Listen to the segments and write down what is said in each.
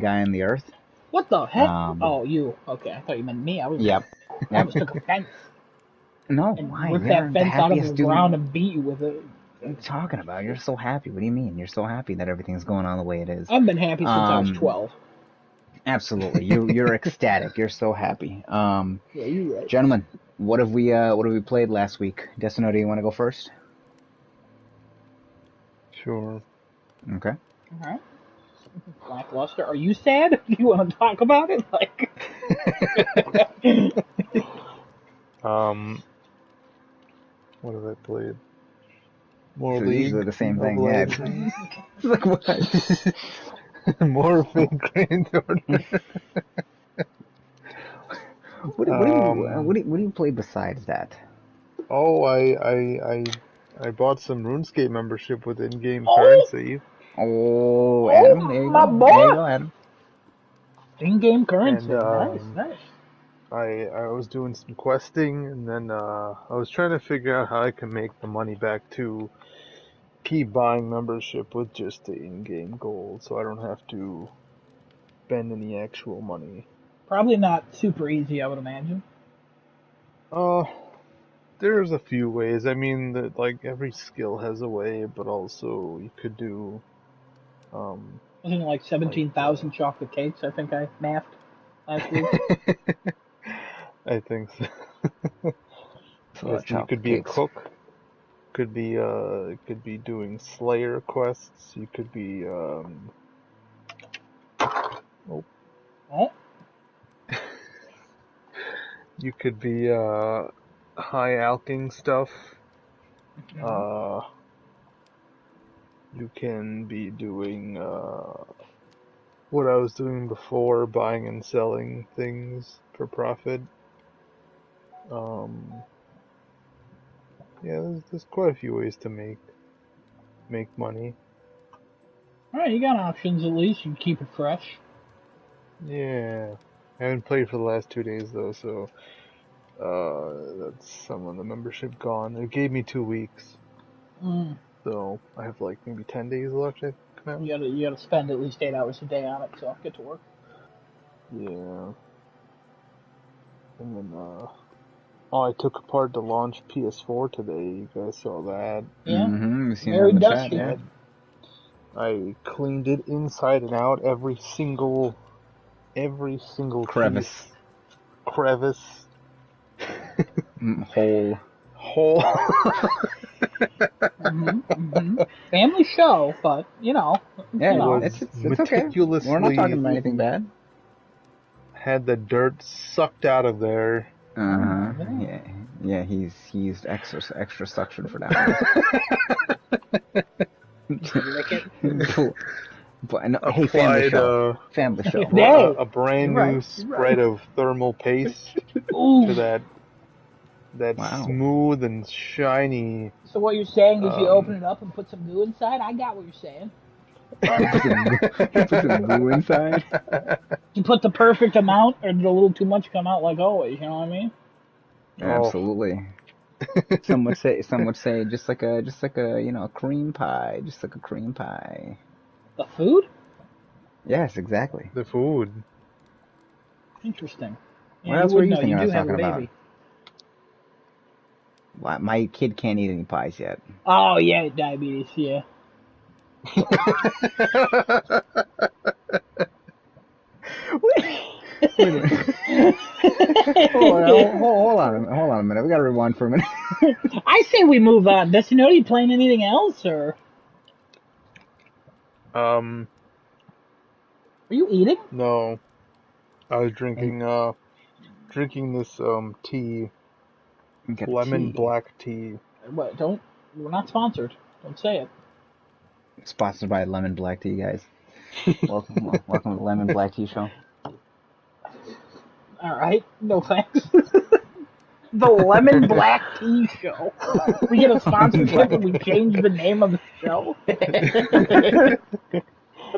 guy on the earth. What the heck? Um, Oh, you. Okay, I thought you meant me. yep, I yep. almost took offense No, and why? ripped that You're the fence out of the happiest dude. ground and beat you with it. What are you talking about? You're so happy. What do you mean? You're so happy that everything's going on the way it is. I've been happy since I was Um, 12. absolutely. You're ecstatic. You're so happy. Yeah, you're right. Gentlemen, what have we played last week? Desunoto, you want to go first? Sure. Okay. All right. Lackluster. Are you sad? Do you want to talk about it? Like, Um, what have I played? More So usually League the same of thing. Yeah. Legends. It's like what? More Fate Grand Order. Um, What do you play besides that? oh, I bought some RuneScape membership with in-game oh, currency, Oh, Adam, there oh, you my go. There you boy. go, Adam. In-game and currency. Nice, nice. I was doing some questing, and then I was trying to figure out how I can make the money back to keep buying membership with just the in-game gold, so I don't have to spend any actual money. Probably not super easy, I would imagine. Uh, there's a few ways. I mean, that like every skill has a way, but also you could do um Wasn't it like like 17,000 chocolate cakes, I think I mathed last week? I think so. It's a lot Yes, of you could chocolate be a cakes. cook. Could be doing Slayer quests. You could be oh, Oh, you could be high alking stuff. mhm. Uh, you can be doing what I was doing before, buying and selling things for profit. Um, yeah, there's quite a few ways to make money. Alright, you got options at least. You can keep it fresh. Yeah, I haven't played for the last 2 days though, so that's some of the membership gone. It gave me 2 weeks, Mm. so I have like maybe 10 days left. I think now. You gotta spend at least 8 hours a day on it, so get to work. Yeah, and then oh, I took apart the launch PS4 today. You guys saw that? Yeah, Mm-hmm. We've seen that very in the chat, dusty. yeah. I cleaned it inside and out, every single Crevice. piece, crevice, Hole. hole. Family show, but you know, Yeah, you know. it's okay. We're not talking Meticulously about anything bad. had the dirt sucked out of there. Uh-huh. Yeah. Yeah. Yeah, he used extra suction for that Lick it. one. But no, hey, family Applied show. Family show. Hey, a brand you're new right. You're right. spread of thermal paste to Ooh. that Wow. smooth and shiny. So what you're saying is you open Um, it up and put some glue inside? I got what you're saying. You put some glue inside. You put the perfect amount, or did a little too much come out like always? You know what I mean? oh, Absolutely. Some would say just like a a cream pie, just like a cream pie. The food? Yes, exactly. the food. Interesting. Yeah, What you else were would you know. You thinking I do was have a talking about? baby. My kid can't eat any pies yet. Oh yeah, diabetes. Yeah. Wait a minute. Hold on a minute. We gotta rewind for a minute. I say we move on. Does he know you playing anything else, or um, are you eating? no, I was Hey, drinking this tea, we got a lemon tea. black tea. What? Don't. We're not sponsored. Don't say it. Sponsored by Lemon Black Tea, guys. Welcome to the Lemon Black Tea Show. All right. No thanks. The Lemon Black Tea Show. We get a sponsorship and we change the name of the show. What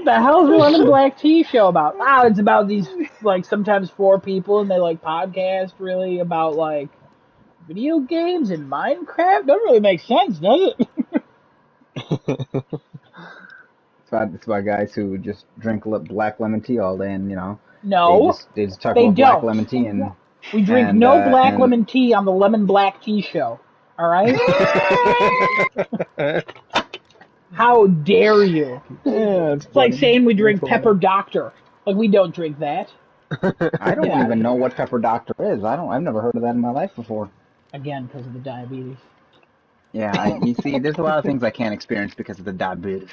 the hell's the Lemon Black Tea Show about? Oh, it's about these like sometimes four people and they like podcast really about like video games and Minecraft. Doesn't really make sense, does it? It's about guys who just drink black lemon tea all day, and No, they just talk they about black don't. lemon tea and We drink and no uh, black and. lemon tea on the Lemon Black Tea Show. All right? How dare you? Yeah, it's It's like funny. saying we That's drink Pepper hilarious. Doctor. Like, we don't drink that. I Get don't out of even know here. what pepper doctor is. I've never heard of that in my life before. Again, because of the diabetes. Yeah, you see, there's a lot of things I can't experience because of the diabetes.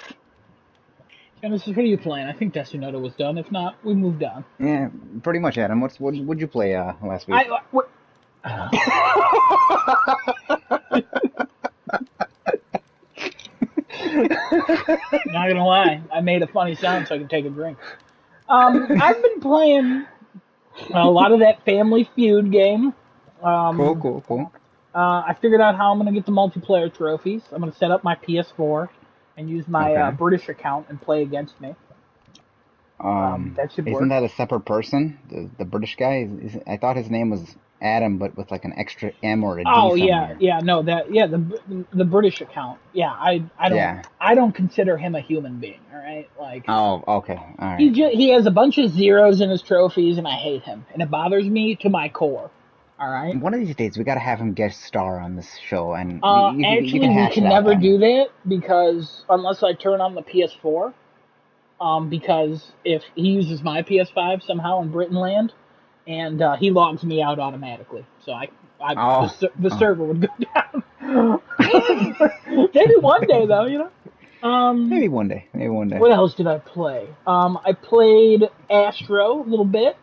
Genesis, what are you playing? I think Desunoto was done. If not, we moved on. Yeah, pretty much, Adam. What'd you play last week? I. What, not gonna lie, I made a funny sound so I could take a drink. I've been playing a lot of that Family Feud game. Cool, Um, cool, cool. I figured out how I'm gonna get the multiplayer trophies. I'm gonna set up my PS4 and use my Okay. British account and play against me. That should Isn't work. that a separate person? The British guy? I thought his name was Adam, but with like an extra M or a D Oh yeah, somewhere. yeah, no, the British account. Yeah, Yeah. I don't consider him a human being. All right, like Oh, okay. All right. he has a bunch of zeros in his trophies, and I hate him, and it bothers me to my core. All right. One of these days, we gotta have him guest star on this show, and you Actually, can we hash it can out, never do Adam. that because unless I turn on the PS4, because if he uses my PS5 somehow in Britain land, and he logs me out automatically, so Oh, the oh. server would go down. Maybe one day though, you know. Maybe one day. Maybe one day. What else did I play? I played Astro a little bit.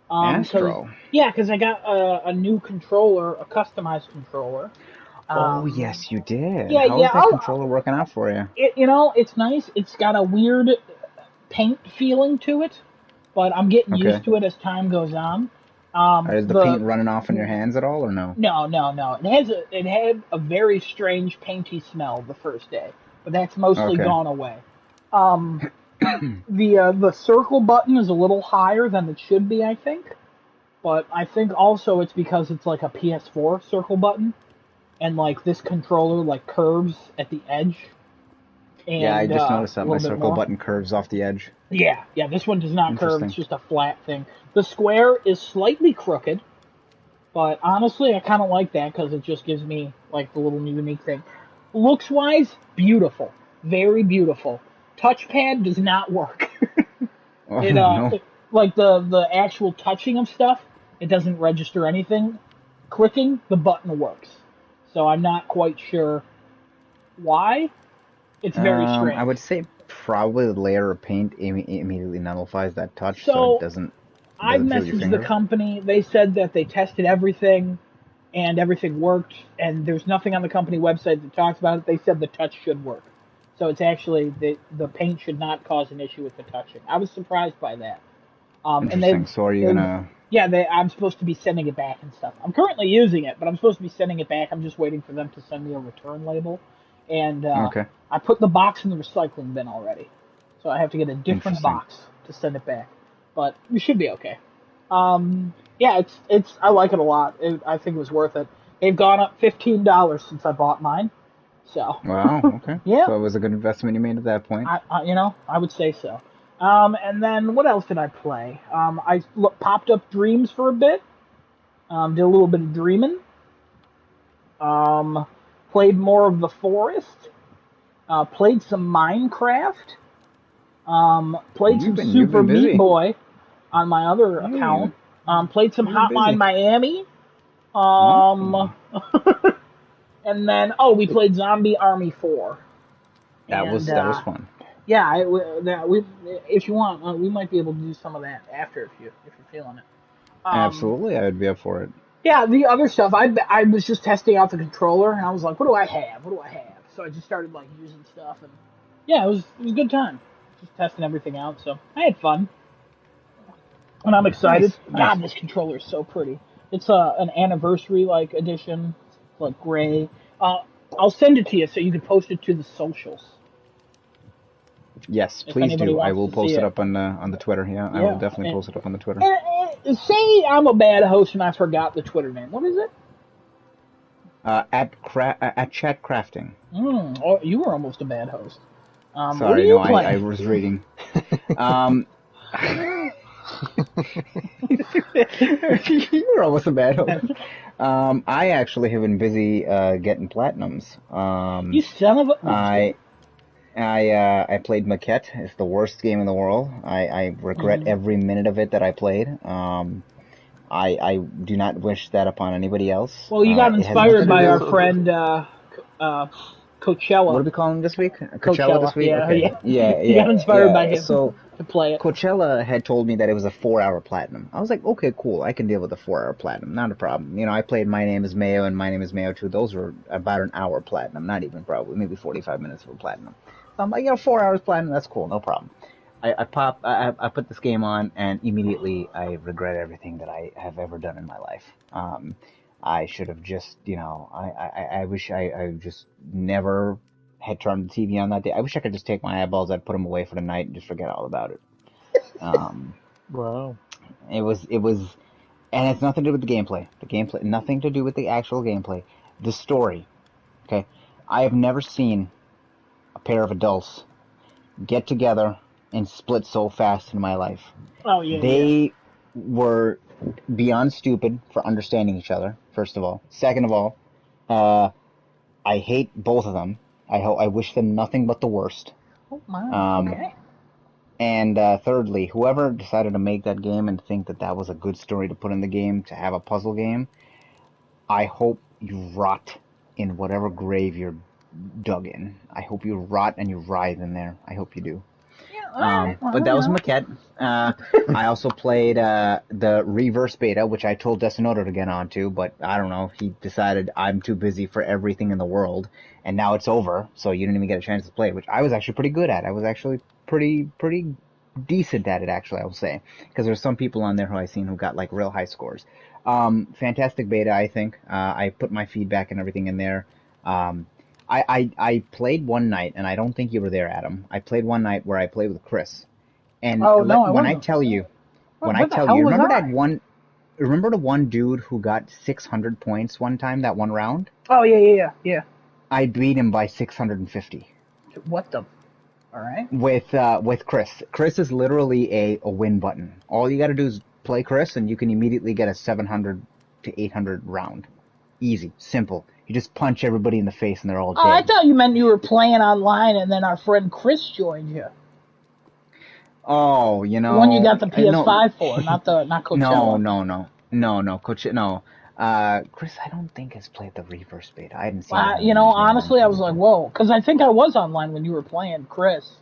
Cause Astro. yeah, cause I got a new controller, a customized controller. Oh, Um, yes, you did. yeah, How yeah. is that controller working out for you? It's nice. It's got a weird paint feeling to it, but I'm getting Okay. used to it as time goes on. Is the The paint running off in your hands at all, or no? No, no, no. It had a very strange painty smell the first day, but that's mostly Okay. gone away. Um, the circle button is a little higher than it should be, I think, but I think also it's because it's like a PS4 circle button, and like this controller like curves at the edge, Yeah, I and just a noticed that my little bit circle more. button curves off the edge. Yeah, yeah. This one does not curve. It's Interesting. just a flat thing. The square is slightly crooked, but honestly, I kind of like that because it just gives me like the little unique thing. Looks wise, beautiful, very beautiful. Touchpad does not work. Oh, it no. like the actual touching of stuff, it doesn't register anything. Clicking the button works, so I'm not quite sure why. It's very I strange. would say probably the layer of paint immediately nullifies that touch, so So it I've doesn't feel your messaged the finger. company. They said that they tested everything and everything worked, and there's nothing on the company website that talks about it. They said the touch should work. So it's actually the paint should not cause an issue with the touching. I was surprised by that. And Interesting. So are you they've gonna? yeah, I'm supposed to be sending it back and stuff. I'm currently using it, but I'm supposed to be sending it back. I'm just waiting for them to send me a return label, and Okay. I put the box in the recycling bin already, so I have to get a different Interesting. box to send it back. But we should be okay. Yeah, it's I like it a lot. I think it was worth it. They've gone up $15 since I bought mine. So Wow. Okay. yeah, So it was a good investment you made at that point. I would say so. And then what else did I play? Popped up Dreams for a bit. Did a little bit of dreaming. Played more of The Forest. Played some Minecraft. Played some You've Super been Meat busy. Boy on my other Hey, account. Played some you've been Hotline busy. Miami. Oh, And then we played Zombie Army 4. And that was fun. yeah, if you want, we might be able to do some of that after if you're feeling it. Absolutely, I would be up for it. Yeah, the other stuff I was just testing out the controller and I was like, what do I have? What do I have? So I just started like using stuff and yeah, it was a good time. Just testing everything out. So I had fun. And I'm excited. Nice, nice. God, this controller is so pretty. It's an anniversary like edition. It's like gray. I'll send it to you so you can post it to the socials. Yes, If please anybody do. I wants will to post see it it. up on the Twitter. Yeah, I will Yeah. definitely post it up on the Twitter. Say I'm a bad host and I forgot the Twitter name. What is it? At Chat Crafting. Oh, you were almost a bad host. What are Sorry, no, you I playing? was reading. Um, you're almost a bad host. I actually have been busy getting platinums. You son of a. No, I'm just kidding. I played Maquette. It's the worst game in the world. I regret Mm-hmm. every minute of it that I played. I do not wish that upon anybody else. Well, you got It has inspired nothing to by do our with friend what Coachella. are we calling this week? Coachella Coachella, this week? yeah, Okay. yeah. Yeah, You got yeah, inspired by yeah. him So to play it. Coachella had told me that it was a 4 hour platinum. I was like, okay, cool. I can deal with a 4 hour platinum. Not a problem. You know, I played My Name is Mayo and My Name is Mayo 2. Those were about an hour platinum. Not even probably, maybe 45 minutes for platinum. So I'm like, 4 hours platinum. That's cool. No problem. I put this game on, and immediately I regret everything that I have ever done in my life. I should have just, I wish I just never had turned the TV on that day. I wish I could just take my eyeballs, I'd put them away for the night and just forget all about it. Um, Wow. it was, and it's nothing to do with the gameplay. The gameplay, nothing to do with the actual gameplay. The story. Okay, I have never seen a pair of adults get together and split so fast in my life. Oh yeah, yeah. They were beyond stupid for understanding each other. First of all, second of all, uh, I hate both of them. I wish them nothing but the worst. Oh my. Um, Okay. and thirdly, whoever decided to make that game and think that that was a good story to put in the game to have a puzzle game, I hope you rot in whatever grave you're dug in. I hope you rot and you writhe in there. I hope you do. Yeah. All right. But Well, that was Maquette. I also played the reverse beta, which I told Desunoto to get onto, but I don't know. He decided I'm too busy for everything in the world, and now it's over, so you didn't even get a chance to play it, which I was actually pretty good at. I was actually pretty decent at it, actually, I will say, because there's some people on there who I've seen who got like real high scores. Fantastic beta, I think. I put my feedback and everything in there. Um, I played one night, and I don't think you were there, Adam. I played one night where I played with Chris, and oh no, I when I wasn't. tell you, Well, where the hell you was remember that I? one? Remember the one dude who got 600 points one time, that one round? Oh yeah, yeah, yeah, yeah. I beat him by 650 What the? All right. with Chris. Chris is literally a win button. All you got to do is play Chris, and you can immediately get a 700 to 800 round. Easy, simple. You just punch everybody in the face, and they're all Oh, I dead. thought you meant you were playing online, and then our friend Chris joined you. Oh, The one you got the no, PS5 for, not no, Coachella. no, no, no, Coach, no. Chris, I don't think has played the reverse beta. I hadn't seen You know, his name honestly, I mentioned was like, before. whoa, because I think I was online when you were playing Chris,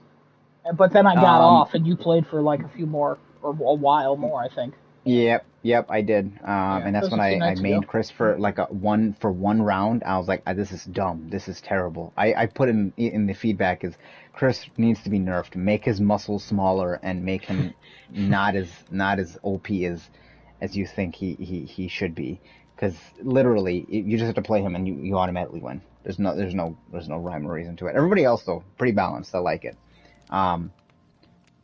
but then I got Um, off, and you played for like a few more or a while more, I think. yep, I did. Yeah, And that that's was when a few I nights ago. mained Chris for like a one round. I was like, this is dumb. This is terrible. I put in the feedback is Chris needs to be nerfed. Make his muscles smaller and make him not as OP as you think he should be. Because literally, you just have to play him and you automatically win. There's no rhyme or reason to it. Everybody else though, pretty balanced. I like it. Um,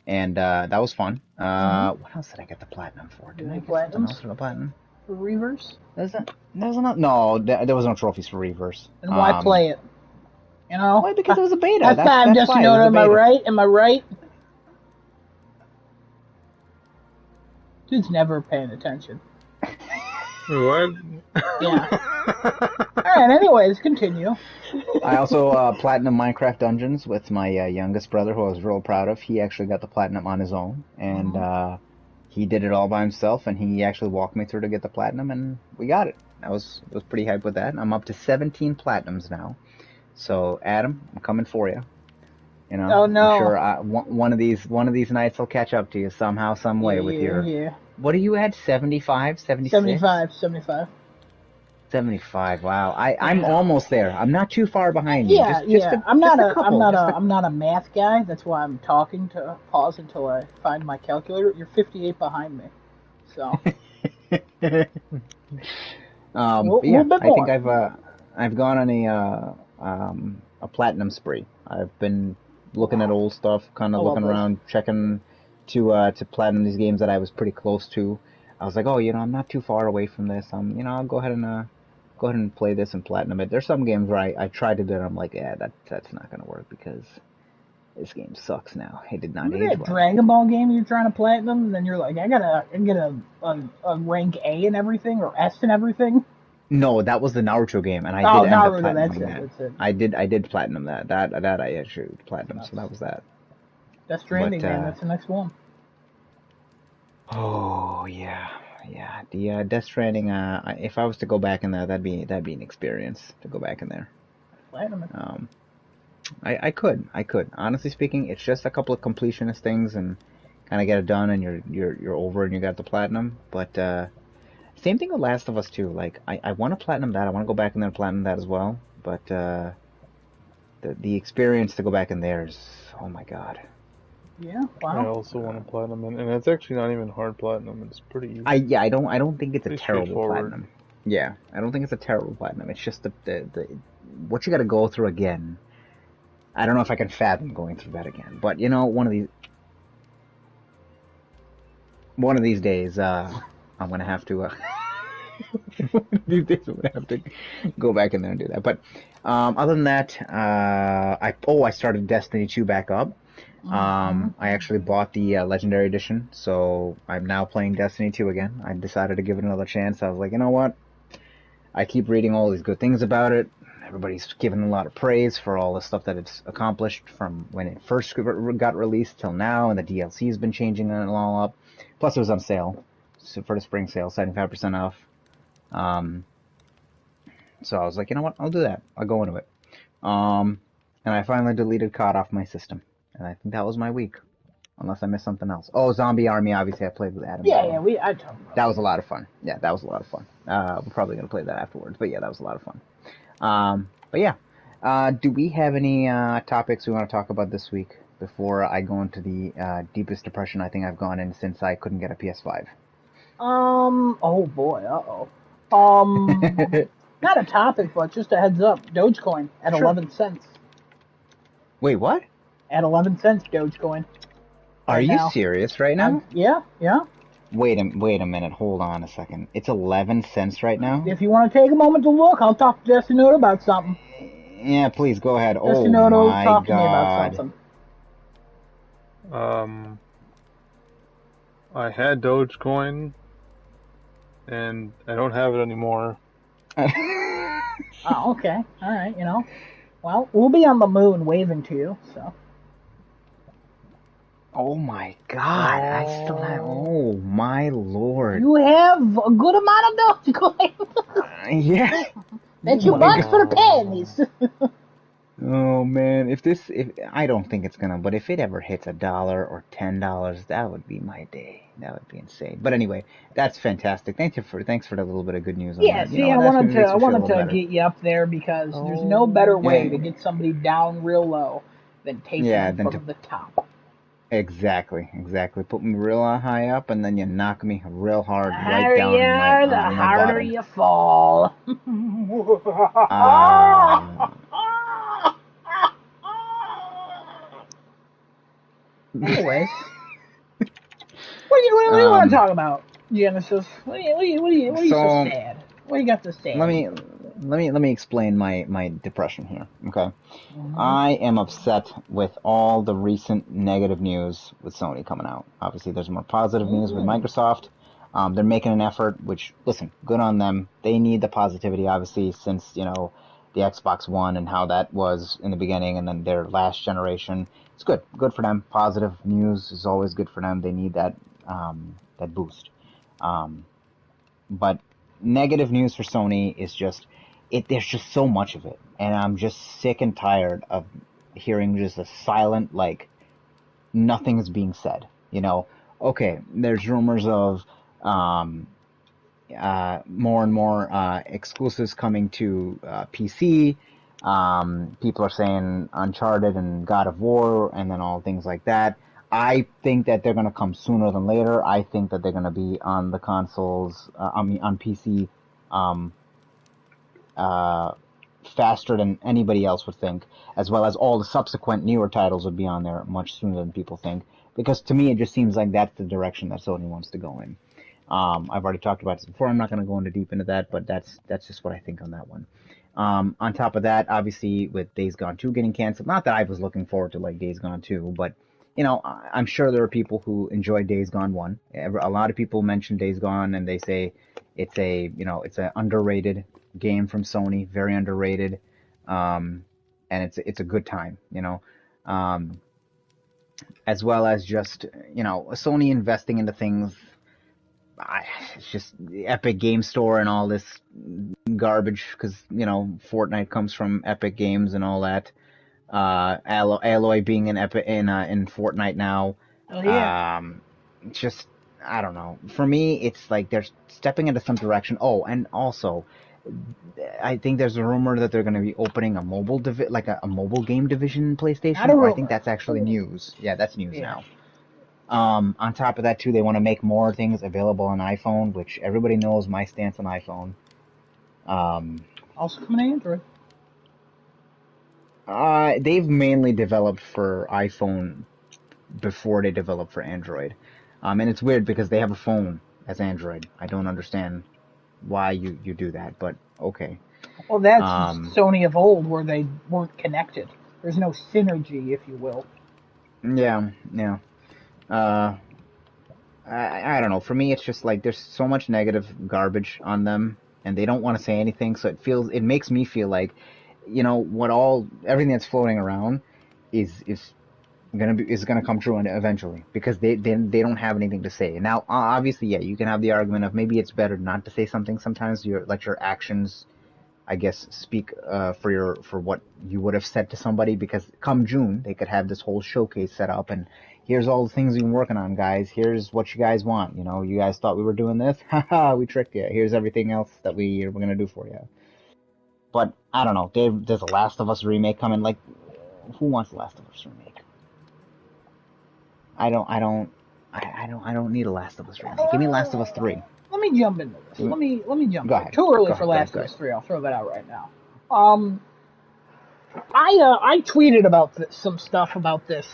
and that was fun. Mm-hmm. What else did I get the platinum for? Didn't Any I get something else platinums for the platinum? for Reverse? There's not. No, there was no trophies for reverse. And why play it? You know, Why? Because it was a beta. that's time, That's why it was Desunoto. a Am I beta. right? Am I right? Dude's never paying attention. What? Yeah. All right. Anyways, continue. I also platinum Minecraft Dungeons with my youngest brother, who I was real proud of. He actually got the platinum on his own, and Mm-hmm. he did it all by himself. And he actually walked me through to get the platinum, and we got it. I was pretty hyped with that. I'm up to 17 platinums now. So Adam, I'm coming for you. You know, Oh I'm no. sure one of these nights I'll catch up to you somehow, some Yeah, way with yeah, your. yeah. What are you at? 75, 76? 75, 75. 75. Wow. I'm Yeah. almost there. I'm not too far behind you. Yeah, Just yeah. I'm just not a a I'm couple. not Just a I'm not a math guy. That's why I'm talking to pause until I find my calculator. You're 58 behind me. So, a a but little yeah, bit I think more. I've gone on a platinum spree. I've been looking at old stuff, kind I of love looking this. around, checking to platinum these games that I was pretty close to. I was like, oh, I'm not too far away from this. I'll go ahead and play this and platinum it. There's some games where I tried to do it, and I'm like, yeah, that's not gonna work because this game sucks now. It did not Remember age that well. Dragon Ball game you're trying to platinum, and then you're like, I gotta get a rank A and everything, or S and everything? No, that was the Naruto game, and I did Oh, end up Naruto, that's platinuming it, that. that's it. I did platinum that. That I actually platinum, so that That's was that. Death But Stranding, man, that's the next one. oh yeah, yeah. The Death Stranding. If I was to go back in there, that'd be an experience to go back in there. Platinum. Um, I could. Honestly speaking, it's just a couple of completionist things and kind of get it done, and you're over and you got the platinum. But same thing with Last of Us 2. Like I want to platinum that. I want to go back in there and platinum that as well. But the experience to go back in there is, oh my god. Yeah, I wow. also want to platinum, and it's actually not even hard platinum. It's pretty easy. I don't think it's a Pretty terrible straightforward. platinum. Yeah, I don't think it's a terrible platinum. It's just the what you got to go through again. I don't know if I can fathom going through that again. But you know, one of these days, I'm gonna have to. One of these days, I'm gonna have to go back in there and do that. But other than that, I started Destiny 2 back up. Mm-hmm. I actually bought the Legendary Edition, so I'm now playing Destiny 2 again. I decided to give it another chance. I was like, you know what? I keep reading all these good things about it. Everybody's giving a lot of praise for all the stuff that it's accomplished from when it first got released till now, and the DLC has been changing it all up. Plus, it was on sale so for the spring sale, 75% off. Um, so I was like, you know what? I'll do that. I'll go into it. Um, and I finally deleted COD off my system, and I think that was my week, unless I missed something else. Oh, Zombie Army. Obviously, I played with Adam as Yeah, well. I talked about That that. was a lot of fun. Yeah, that was a lot of fun. We're probably gonna play that afterwards, but yeah, that was a lot of fun. But yeah, do we have any topics we want to talk about this week before I go into the deepest depression I think I've gone in since I couldn't get a PS5? Oh boy, uh oh. Not a topic, but just a heads up. Dogecoin at Sure. 11 cents. Wait, what? At 11 cents, Dogecoin Are right you now. serious right now? Yeah, yeah. Wait a minute. Hold on a second. It's 11 cents right now? If you want to take a moment to look, I'll talk to Desunoto about something. Yeah, please go ahead. Oh Desunoto, my talk to me about god. something. Um, I had Dogecoin, and I don't have it anymore. Oh, okay. All right, Well, we'll be on the moon waving to you, so. Oh my god. I still have. Oh my lord. You have a good amount of Dogecoin. Yeah. That Oh you my bought god. for the pennies. Oh man, if I don't think it's gonna, but if it ever hits $1 or $10, that would be my day. That would be insane. But anyway, that's fantastic. Thanks for the little bit of good news on Yeah, that. You know see, I what? That wanted to makes I me feel a wanted little to better. get you up there because there's no better Oh, way to Yeah, get somebody down real low than taking yeah. them Then to from the top. exactly put me real high up, and then you knock me real The hard right higher you down are, the on my harder bottom. you fall. Uh, Anyways, what do you want to um. talk about, Genesis? What are you so So sad? What do you got so let sad? me let me explain my depression here. Okay. Mm-hmm. I am upset with all the recent negative news with Sony coming out. Obviously, there's more positive news with Mm. Microsoft. They're making an effort, which, listen, good on them. They need the positivity, obviously, since, the Xbox One and how that was in the beginning and then their last generation. It's good. Good for them. Positive news is always good for them. They need that boost. Um, but negative news for Sony is just there's just so much of it, and I'm just sick and tired of hearing just a silent like nothing is being said. Okay, there's rumors of um, more and more exclusives coming to PC. People are saying Uncharted and God of War, and then all things like that. I think that they're going to come sooner than later. I think that they're going to be on the consoles, on PC, um, uh, faster than anybody else would think, as well as all the subsequent newer titles would be on there much sooner than people think. Because to me, it just seems like that's the direction that Sony wants to go in. I've already talked about this before. I'm not going to go into deep into that, but that's just what I think on that one. On top of that, obviously with Days Gone 2 getting canceled, not that I was looking forward to like Days Gone 2, but I'm sure there are people who enjoy Days Gone 1. A lot of people mention Days Gone and they say it's an underrated game from Sony, very underrated. And it's a good time, Um, as well as just, Sony investing into things. It's just the Epic Game Store and all this garbage because Fortnite comes from Epic Games and all that. Alloy being in Epic in Fortnite now. Oh yeah. It's just I don't know. For me, it's like they're stepping into some direction. Oh, and also, I think there's a rumor that they're going to be opening a a mobile game division in Not a PlayStation. Or I think rumor. that's actually news. Yeah, that's news Yeah. now. On top of that too, they want to make more things available on iPhone, which everybody knows my stance on iPhone. Um, Also coming to Android. they've mainly developed for iPhone before they developed for Android. And it's weird because they have a phone as Android. I don't understand why you do that, but okay. Well, that's Um, Sony of old, where they weren't connected. There's no synergy, if you will. yeah, yeah. Uh, I don't know. For me, it's just like there's so much negative garbage on them, and they don't want to say anything. So it makes me feel like, everything that's floating around is gonna come true eventually because they don't have anything to say. Now, obviously, yeah, you can have the argument of maybe it's better not to say something. Sometimes your actions, I guess, speak for what you would have said to somebody because come June they could have this whole showcase set up and here's all the things we've been working on, guys. Here's what you guys want. You guys thought we were doing this, haha, we tricked you. Here's everything else that we're gonna do for you. But I don't know. There's a Last of Us remake coming. Like, who wants the Last of Us remake? I don't. I don't. I don't need a Last of Us remake. Give me Last of Us 3. Let me jump into this. Give me, Let me jump go in. ahead. Too Go early for ahead. Go ahead. Last Go of ahead. Us 3. I'll throw that out right now. Um, I tweeted about some stuff about this.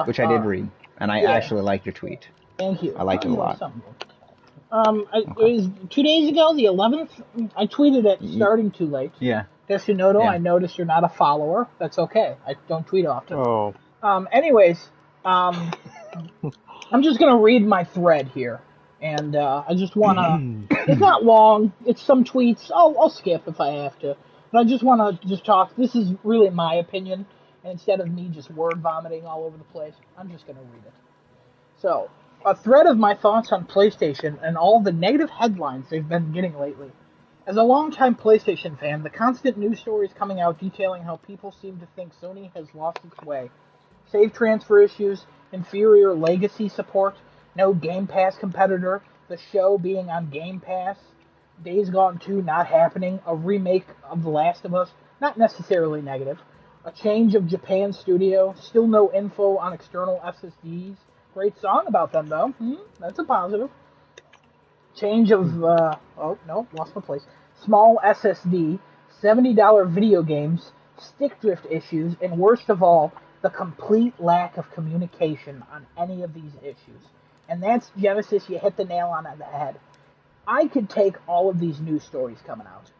Which I did read, and I Yeah. actually liked your tweet. Thank you. I liked it a lot. It Okay. was 2 days ago, the 11th. I tweeted it starting too late. Yeah. Desunoto, Yeah. I noticed you're not a follower. That's okay. I don't tweet often. Oh, Anyways, I'm just gonna read my thread here, and I just wanna. It's not long. It's some tweets. I'll skip if I have to, but I just wanna just talk. This is really my opinion, and instead of me just word vomiting all over the place, I'm just gonna read it. So, a thread of my thoughts on PlayStation and all the negative headlines they've been getting lately. As a longtime PlayStation fan, the constant news stories coming out detailing how people seem to think Sony has lost its way. Save transfer issues, inferior legacy support, no Game Pass competitor, the show being on Game Pass, Days Gone 2 not happening, a remake of The Last of Us, not necessarily negative, a change of Japan studio, still no info on external SSDs. Great song about them though. That's a positive. Change of oh no, lost my place. Small SSD, $70 video games, stick drift issues, and worst of all, the complete lack of communication on any of these issues. And that's Genesis. You hit the nail on the head. I could take all of these news stories coming out.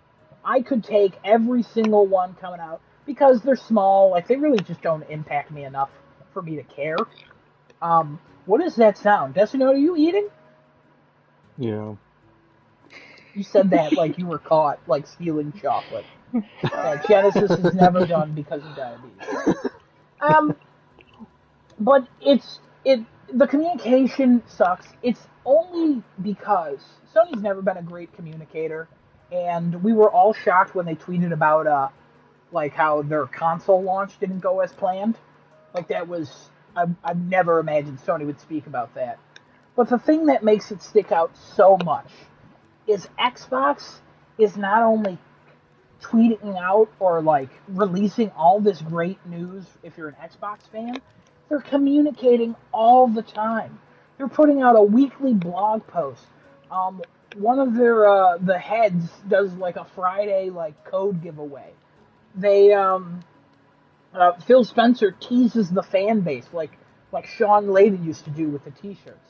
I could take every single one coming out because they're small. Like they really just don't impact me enough for me to care. What does that sound? Desunoto, are you eating? yeah. You said that like you were caught, like stealing chocolate. Genesis is never done because of diabetes. Um, but the communication sucks. It's only because Sony's never been a great communicator, and we were all shocked when they tweeted about like how their console launch didn't go as planned. Like that was I've never imagined Sony would speak about that. But the thing that makes it stick out so much is Xbox is not only tweeting out or like releasing all this great news if you're an Xbox fan, they're communicating all the time. They're putting out a weekly blog post. One of their the heads does like a Friday like code giveaway. They Phil Spencer teases the fan base like Sean Layden used to do with the T-shirts,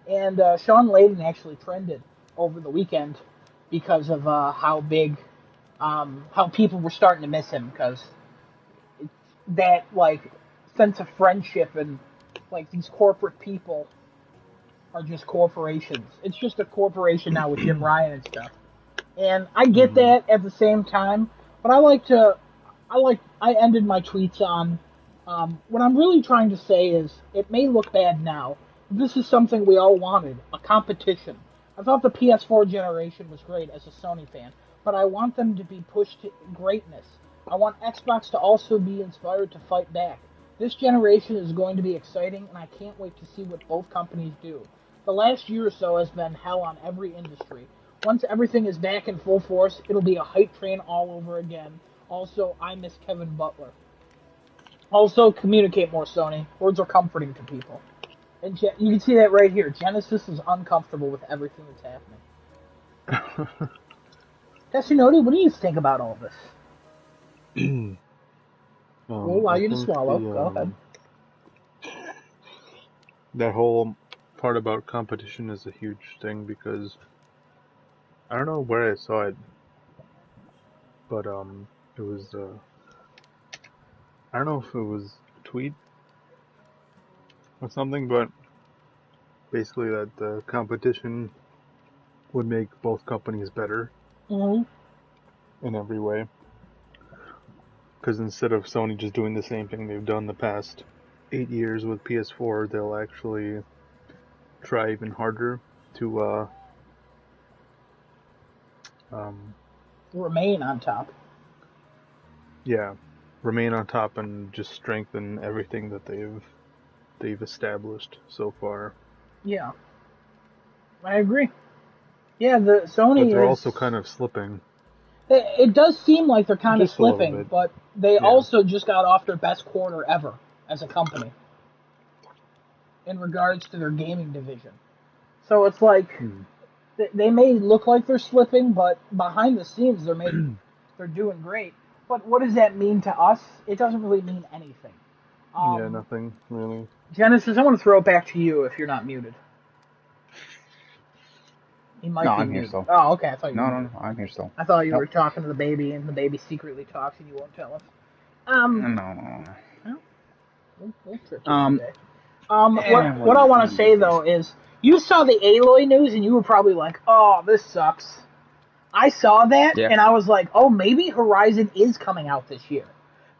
and Sean Layden actually trended over the weekend because of how big how people were starting to miss him because that like sense of friendship and like these corporate people are just corporations. It's just a corporation now with Jim Ryan and stuff. And I get Hmm. that at the same time, but I ended my tweets on, what I'm really trying to say is, it may look bad now, but this is something we all wanted, a competition. I thought the PS4 generation was great as a Sony fan, but I want them to be pushed to greatness. I want Xbox to also be inspired to fight back. This generation is going to be exciting, and I can't wait to see what both companies do. The last year or so has been hell on every industry. Once everything is back in full force, it'll be a hype train all over again. Also, I miss Kevin Butler. Also, communicate more, Sony. Words are comforting to people. And you can see that right here. Genesis is uncomfortable with everything that's happening. Desunoto, what do you think about all this? We'll allow I you to think swallow. the Go ahead. that whole part about competition is a huge thing because I don't know where I saw it, but it was I don't know if it was a tweet or something, but basically that the competition would make both companies better Mm-hmm. in every way. Because instead of Sony just doing the same thing they've done the past 8 years with PS4, they'll actually try even harder to um, Remain on top. yeah, remain on top and just strengthen everything that they've established so far. Yeah, I agree. Yeah, the But Sony they're is. also kind of slipping It does seem like they're kind of just a little slipping, bit. but they Yeah. also just got off their best quarter ever as a company in regards to their gaming division. So it's like Hmm. they may look like they're slipping, but behind the scenes they're doing great. But what does that mean to us? It doesn't really mean anything. Yeah, Um, nothing really. Genesis, I want to throw it back to you if you're not muted. He No, might be I'm here muted. still. Oh, okay. I thought you were No, no, muted. no, I'm here still. I thought you were Nope. talking to the baby, and the baby secretly talks, and you won't tell us. No, Um, no, no. well, we'll trick you one Um, day. one What I want to one of these say days. though is, you saw the Aloy news, and you were probably like, "Oh, this sucks." I saw that, Yeah. and I was like, "Oh, maybe Horizon is coming out this year,"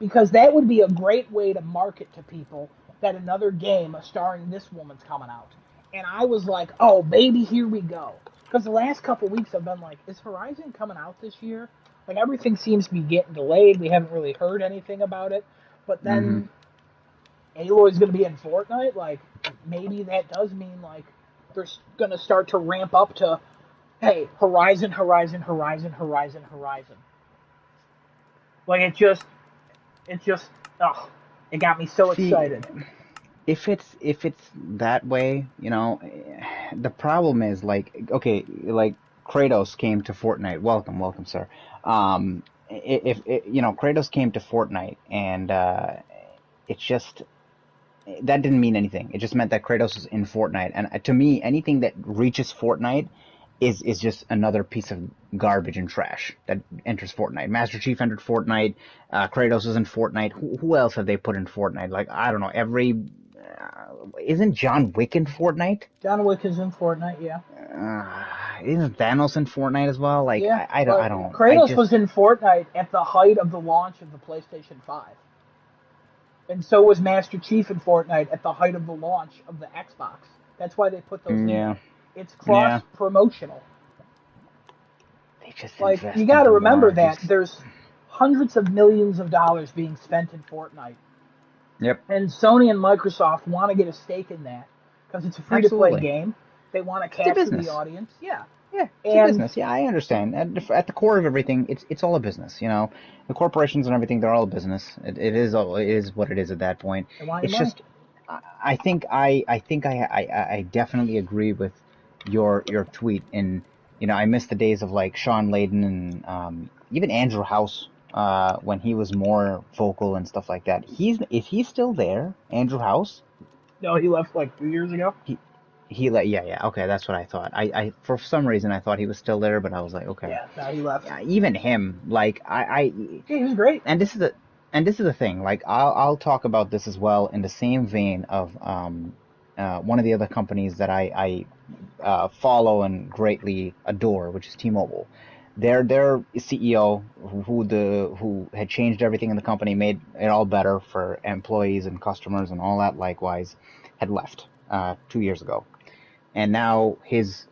because that would be a great way to market to people that another game starring this woman's coming out. And I was like, "Oh, maybe here we go." Because the last couple weeks I've been like, "Is Horizon coming out this year?" Like everything seems to be getting delayed. We haven't really heard anything about it. But Mm-hmm. then Aloy's going to be in Fortnite. Like maybe that does mean like they're going to start to ramp up to, hey, Horizon, Horizon, Horizon, Horizon, Horizon. Like it just, oh, it got me so See, excited. if it's that way, the problem is like, okay, like Kratos came to Fortnite. Welcome, welcome, sir. If Kratos came to Fortnite, and it's just that didn't mean anything. It just meant that Kratos was in Fortnite, and to me, anything that reaches Fortnite is just another piece of garbage and trash that enters Fortnite. Master Chief entered Fortnite. Kratos is in Fortnite. Who else have they put in Fortnite? Like, I don't know. Isn't John Wick in Fortnite? John Wick is in Fortnite, yeah. Uh, isn't Thanos in Fortnite as well? Like, Yeah, I don't, but I don't, I Kratos just, was in Fortnite at the height of the launch of the PlayStation 5. And so was Master Chief in Fortnite at the height of the launch of the Xbox. That's why they put those in yeah, there. It's cross yeah. promotional. They just Like, you invest got to into remember more. that Just, there's hundreds of millions of dollars being spent in Fortnite. yep, And Sony and Microsoft want to get a stake in that because it's a free to play absolutely. game. They want to It's a capture the business. audience. Yeah. Yeah, it's a And business. Yeah, I understand. At the core of everything, it's all a business. The corporations and everything, they're all a business. It is what it is at that point. they want your It's money. just, I definitely agree with your tweet. And I miss the days of like Sean Layden and even Andrew House when he was more vocal and stuff like that. Is he still there, Andrew House? No, he left like 2 years ago. Yeah, okay, that's what I thought. I for some reason I thought he was still there, but I was like, okay. Yeah, no, he left. Yeah, even him, like Yeah, he was great. and this is the thing. Like I'll talk about this as well in the same vein of one of the other companies that I follow and greatly adore, which is T-Mobile. Their CEO, who had changed everything in the company, made it all better for employees and customers and all that. Likewise, had left 2 years ago, and now his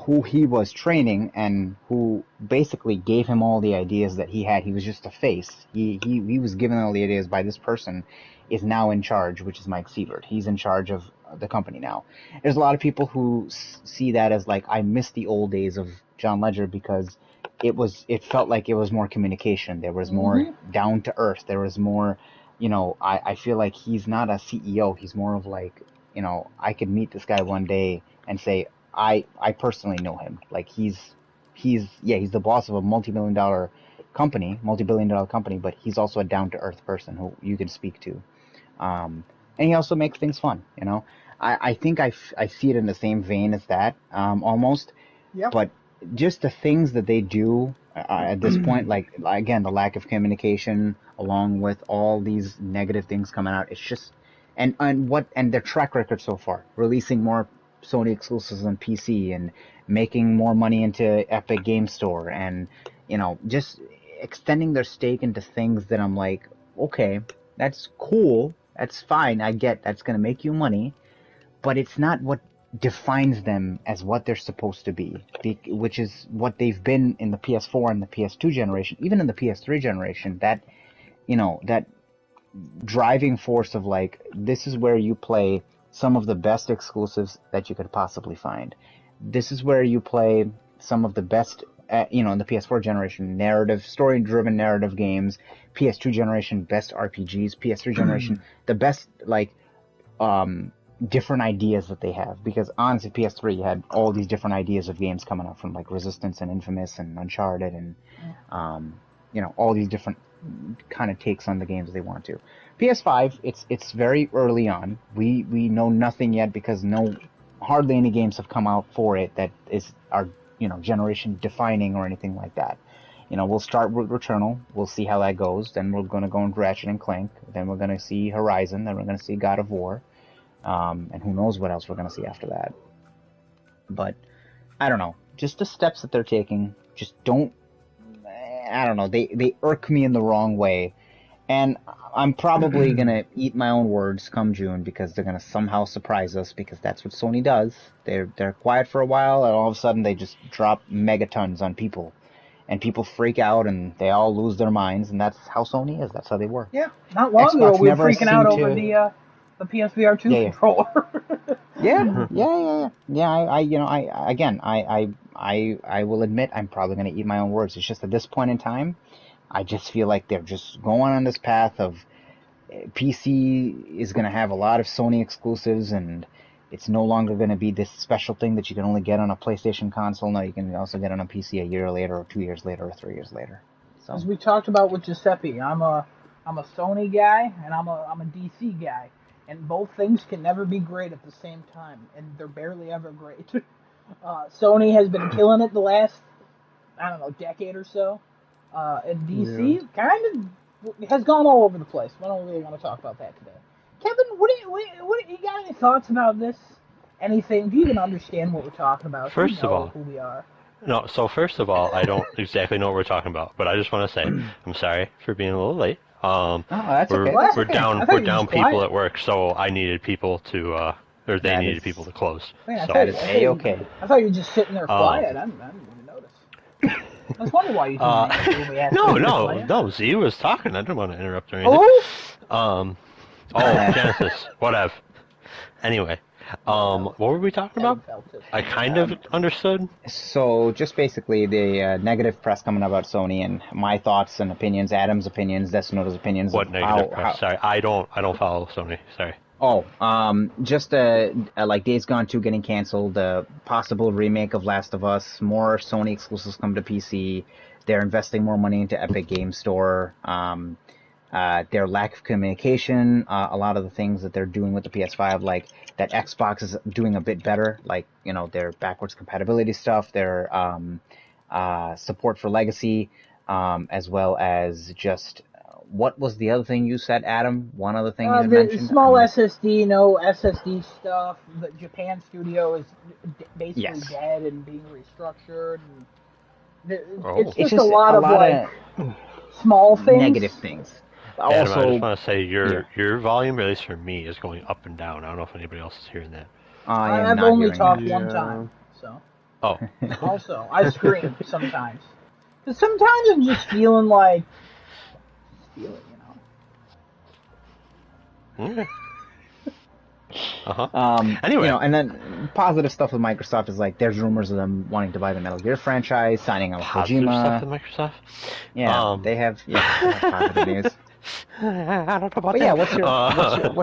who he was training and who basically gave him all the ideas that he had. He was just a face. He was given all the ideas by this person, is now in charge, which is Mike Sievert. He's in charge of the company now. There's a lot of people who see that as like, I miss the old days of John Ledger because it felt like it was more communication. There was more down to earth. There was more, I feel like he's not a CEO. He's more of like, I could meet this guy one day and say, I personally know him. Like he's the boss of a multi-billion dollar company, but he's also a down to earth person who you can speak to. And he also makes things fun, I think I see it in the same vein as that, almost. Yep. But just the things that they do at this point, like, again, the lack of communication, along with all these negative things coming out, it's just, and their track record so far, releasing more Sony exclusives on PC and making more money into Epic Game Store, and just extending their stake into things that I'm like, okay, that's cool, that's fine, I get that's going to make you money, but it's not what defines them as what they're supposed to be, which is what they've been in the PS4 and the PS2 generation, even in the PS3 generation. That that driving force of like, this is where you play some of the best exclusives that you could possibly find. This is where you play some of the best, in the PS4 generation, story-driven narrative games, PS2 generation, best RPGs, PS3 generation, the best, like, different ideas that they have. Because honestly, PS3 had all these different ideas of games coming out from, like, Resistance and Infamous and Uncharted and, all these different kind of takes on the games they want to. PS5, it's very early on. We know nothing yet because hardly any games have come out for it that are generation defining or anything like that. We'll start with Returnal. We'll see how that goes. Then we're going to go into Ratchet and Clank. Then we're going to see Horizon. Then we're going to see God of War. And who knows what else we're going to see after that. But I don't know. Just the steps that they're taking just don't. I don't know. They irk me in the wrong way. And I'm probably going to eat my own words come June because they're going to somehow surprise us, because that's what Sony does. They're quiet for a while, and all of a sudden they just drop megatons on people. And people freak out, and they all lose their minds, and that's how Sony is. That's how they work. Yeah, not long Xbox ago we were never freaking out seemed over to- the PSVR 2 controller. I will admit I'm probably going to eat my own words. It's just at this point in time, I just feel like they're just going on this path of PC is going to have a lot of Sony exclusives, and it's no longer going to be this special thing that you can only get on a PlayStation console. No, you can also get on a PC a year later, or 2 years later, or 3 years later. So, as we talked about with Giuseppe, I'm a Sony guy and I'm a DC guy, and both things can never be great at the same time, and they're barely ever great. Sony has been killing it the last, decade or so, and DC kind of has gone all over the place. I don't really want to talk about that today. Kevin, what you got any thoughts about this? Anything? Do you even understand what we're talking about? First of all, who we are. No, so first of all, I don't exactly know what we're talking about, but I just want to say I'm sorry for being a little late. that's okay. We're down people at work, so I needed people to, or they needed people to close. Man, so that is A-okay. I thought you were just sitting there quiet. I didn't even notice. I was wondering why you didn't when we asked no, Z was talking. I didn't want to interrupt or anything. Oh? Genesis, whatever. Anyway, what were we talking about? I kind of understood. So just basically the negative press coming about Sony, and my thoughts and opinions, Adam's opinions, Desunoto's opinions. What negative press? Sorry, I don't follow Sony. Sorry. Just like Days Gone 2 getting canceled, the possible remake of Last of Us, more Sony exclusives come to PC. They're investing more money into Epic Game Store. their lack of communication, a lot of the things that they're doing with the PS5, like that Xbox is doing a bit better, like, their backwards compatibility stuff, their support for legacy, as well as just what was the other thing you said, Adam? One other thing you had The mentioned? small SSD, no SSD stuff. The Japan studio is basically Yes. dead and being restructured. And Oh. it's just a lot of like small things. Negative things. Adam, I Also, just want to say yeah. your volume, at least for me, is going up and down. I don't know if anybody else is hearing that. I am I've not only hearing talked that. one time, so. Oh. Also, I scream sometimes. But sometimes I'm just feeling like, Okay. Uh-huh. Anyway, Anyway. and then positive stuff with Microsoft is like there's rumors of them wanting to buy the Metal Gear franchise, signing on with Positive Kojima. stuff with Microsoft? Yeah, they have positive news. I don't know about But that. yeah, what's your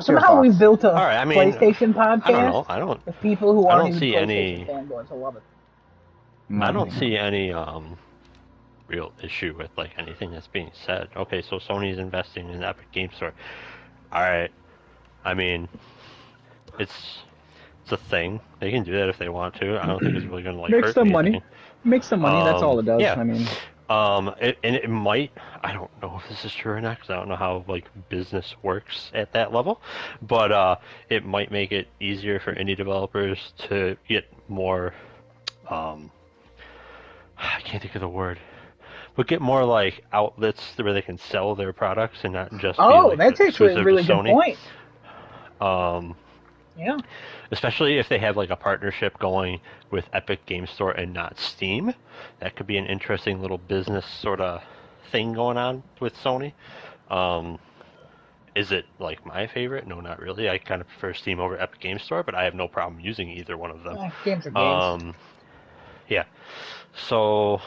somehow thoughts? we built a All right, I mean, PlayStation podcast. I don't know. I don't with people who aren't even see PlayStation any. fanboys. I love it. I don't see any real issue with like anything that's being said. Okay, so Sony's investing in Epic Game Store. All right, I mean, it's a thing. They can do that if they want to. I don't think it's really going to like Make hurt some anything. money. Make some money. That's all it does. Yeah. I mean, it might. I don't know if this is true or not because I don't know how like business works at that level, but it might make it easier for indie developers to get more. I can't think of the word, but get more like outlets where they can sell their products and not just be like that's actually a really good Sony. point. Yeah. Especially if they have like a partnership going with Epic Game Store and not Steam. That could be an interesting little business sort of thing going on with Sony. Is it like my favorite? No, not really. I kind of prefer Steam over Epic Game Store, but I have no problem using either one of them. Games are games. Yeah. So,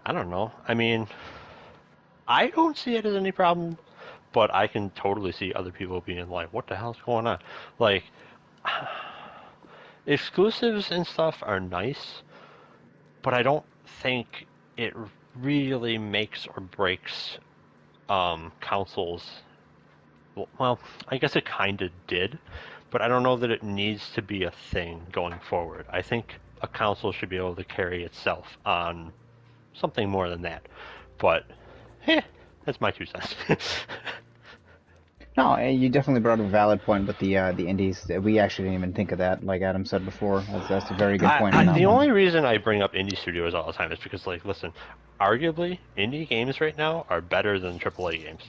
I don't know. I mean, I don't see it as any problem, but I can totally see other people being like, what the hell's going on? Like, exclusives and stuff are nice, but I don't think it really makes or breaks consoles. Well, I guess it kind of did, but I don't know that it needs to be a thing going forward. I think a console should be able to carry itself on something more than that. But, that's my 2 cents. no, you definitely brought up a valid point with the indies. We actually didn't even think of that. Like Adam said before, that's a very good point. The only reason I bring up indie studios all the time is because, like, listen, arguably, indie games right now are better than AAA games.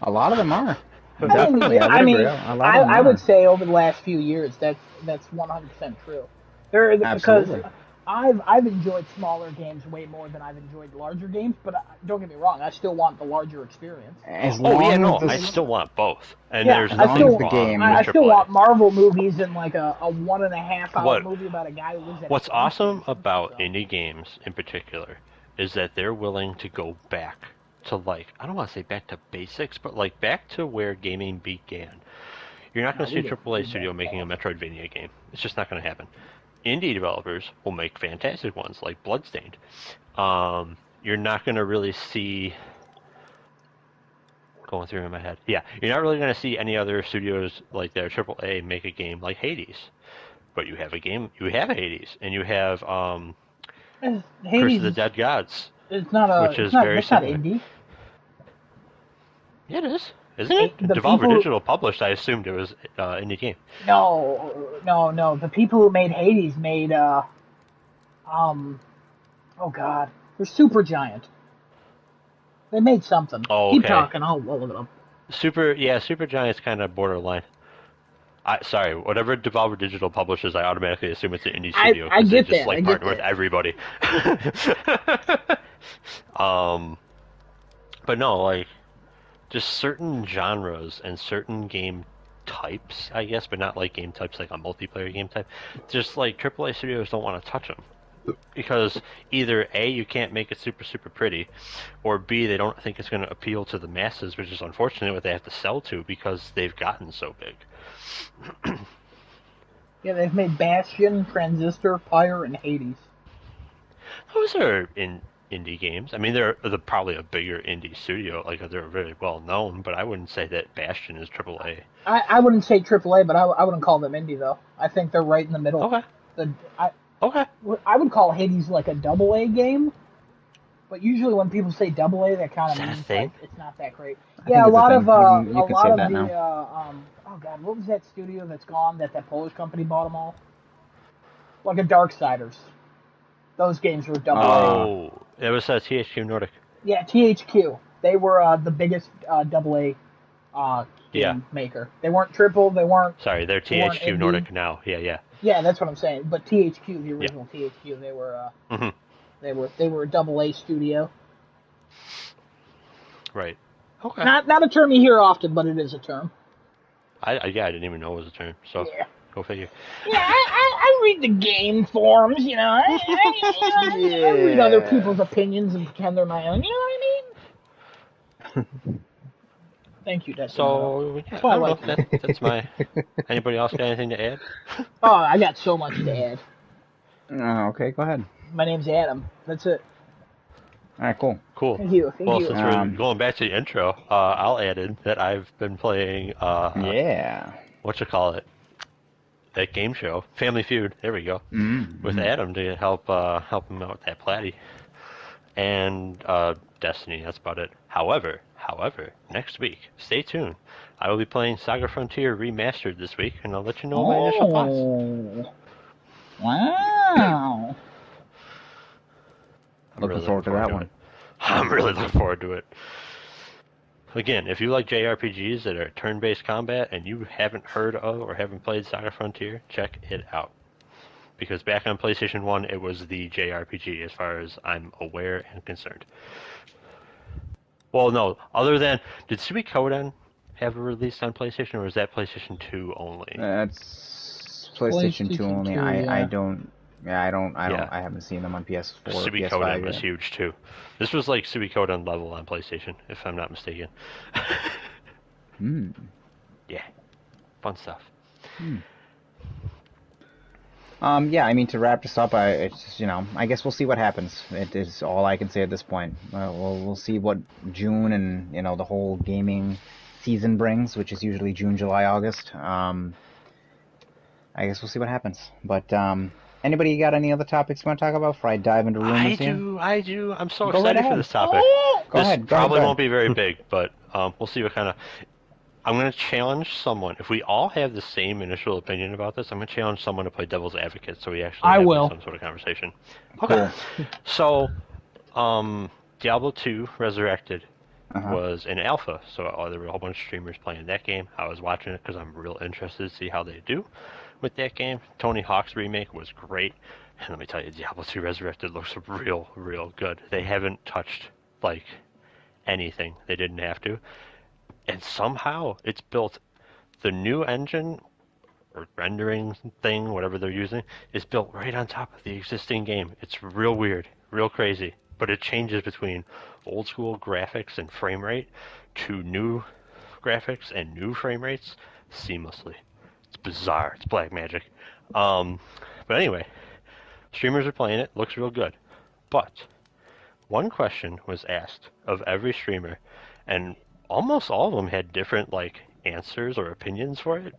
A lot of them are. Definitely, I would say over the last few years that's 100% true. Because I've enjoyed smaller games way more than I've enjoyed larger games, but don't get me wrong, I still want the larger experience. I still want both. And yeah, there's nothing wrong with I still want Marvel movies and like a 1.5 hour movie about a guy who lives at What's awesome about indie games in particular is that they're willing to go back to, like, I don't want to say back to basics, but like back to where gaming began. You're not going to see a AAA studio making a Metroidvania game. It's just not going to happen. Indie developers will make fantastic ones like Bloodstained. You're not going to really see, going through in my head, you're not really going to see any other studios like their AAA make a game like Hades. But you have a Hades, and you have Hades, Curse of the Dead Gods. It's not which is very similar. Not indie. Yeah, it is. Isn't it? Devolver Digital published. I assumed it was indie game. No. The people who made Hades made oh god, they're Supergiant. They made something. Oh, okay. Keep talking. I'll look it up. Supergiant's kind of borderline. Sorry, whatever Devolver Digital publishes, I automatically assume it's an indie studio. I get they just that. partner with everybody. But no, like, just certain genres and certain game types, I guess, but not like game types like a multiplayer game type. Just like AAA studios don't want to touch them. Because either A, you can't make it super, super pretty, or B, they don't think it's going to appeal to the masses, which is unfortunately what they have to sell to because they've gotten so big. Yeah, they've made Bastion, Transistor, Pyre, and Hades. Those are indie games. I mean, they're probably a bigger indie studio, like they're very well known, but I wouldn't say that Bastion is AAA. I wouldn't say AAA, but I wouldn't call them indie though. I think they're right in the middle. Okay. Okay. I would call Hades like a AA game, but usually when people say AA, that kind Is of that a means thing? like it's not that great. I Yeah, a think it's lot a of thing. You a can lot say of that the now. oh god, what was that studio that's gone that Polish company bought them all? Like a Darksiders. Those games were AA. Oh, it was THQ Nordic. Yeah, THQ. They were the biggest AA Yeah. game maker. They weren't triple. They weren't. Sorry, they're They weren't THQ indie. Nordic now. Yeah. Yeah, that's what I'm saying. But THQ, the Yeah. original THQ, they were hmm they were a AA studio. Right. Okay. Not a term you hear often, but it is a term. I didn't even know it was a term. So Yeah. go figure. Yeah, I read the game forums, you know. I read other people's opinions and pretend they're my own. You know what I mean? Thank you, Desunoto. So yeah, I don't know. That's my. Anybody else got anything to add? Oh, I got so much to add. Okay, go ahead. My name's Adam. That's it. All right, cool. Cool. Thank you. Well, since we're going back to the intro, I'll add in that I've been playing. Yeah. That game show, Family Feud. There we go. With Adam to help him out with that platy. And Destiny. That's about it. However, next week, stay tuned. I will be playing Saga Frontier Remastered this week, and I'll let you know my initial thoughts. Wow. Looking forward to that one. I'm really looking forward to it. Again, if you like JRPGs that are turn-based combat and you haven't heard of or haven't played Saga Frontier, check it out. Because back on PlayStation 1, it was the JRPG as far as I'm aware and concerned. Well, no, other than, did Suikoden have a release on PlayStation, or was that PlayStation 2 only? That's PlayStation 2 only. 2, yeah. I haven't seen them on PS4 or Suikoden PS5 was yet. huge too. This was like Suikoden level on PlayStation, if I'm not mistaken. Yeah, fun stuff. Yeah, I mean, to wrap this up, I guess we'll see what happens. It is all I can say at this point. We'll see what June and the whole gaming season brings, which is usually June, July, August. I guess we'll see what happens. But anybody got any other topics you want to talk about before I dive into rumors here? I do. I'm so Go right excited for ahead. this topic. Go ahead. Probably won't be very big, but we'll see what kind of. I'm going to challenge someone. If we all have the same initial opinion about this, I'm going to challenge someone to play devil's advocate so we actually have some sort of conversation. Okay. So, Diablo 2 Resurrected was an alpha, so there were a whole bunch of streamers playing that game. I was watching it because I'm real interested to see how they do with that game. Tony Hawk's remake was great. And let me tell you, Diablo 2 Resurrected looks real, real good. They haven't touched, like, anything. They didn't have to. And somehow it's built, the new engine or rendering thing, whatever they're using, is built right on top of the existing game. It's real weird, real crazy, but it changes between old school graphics and frame rate to new graphics and new frame rates seamlessly. It's bizarre. It's black magic. But anyway, streamers are playing it. Looks real good. But one question was asked of every streamer, and almost all of them had different answers or opinions for it,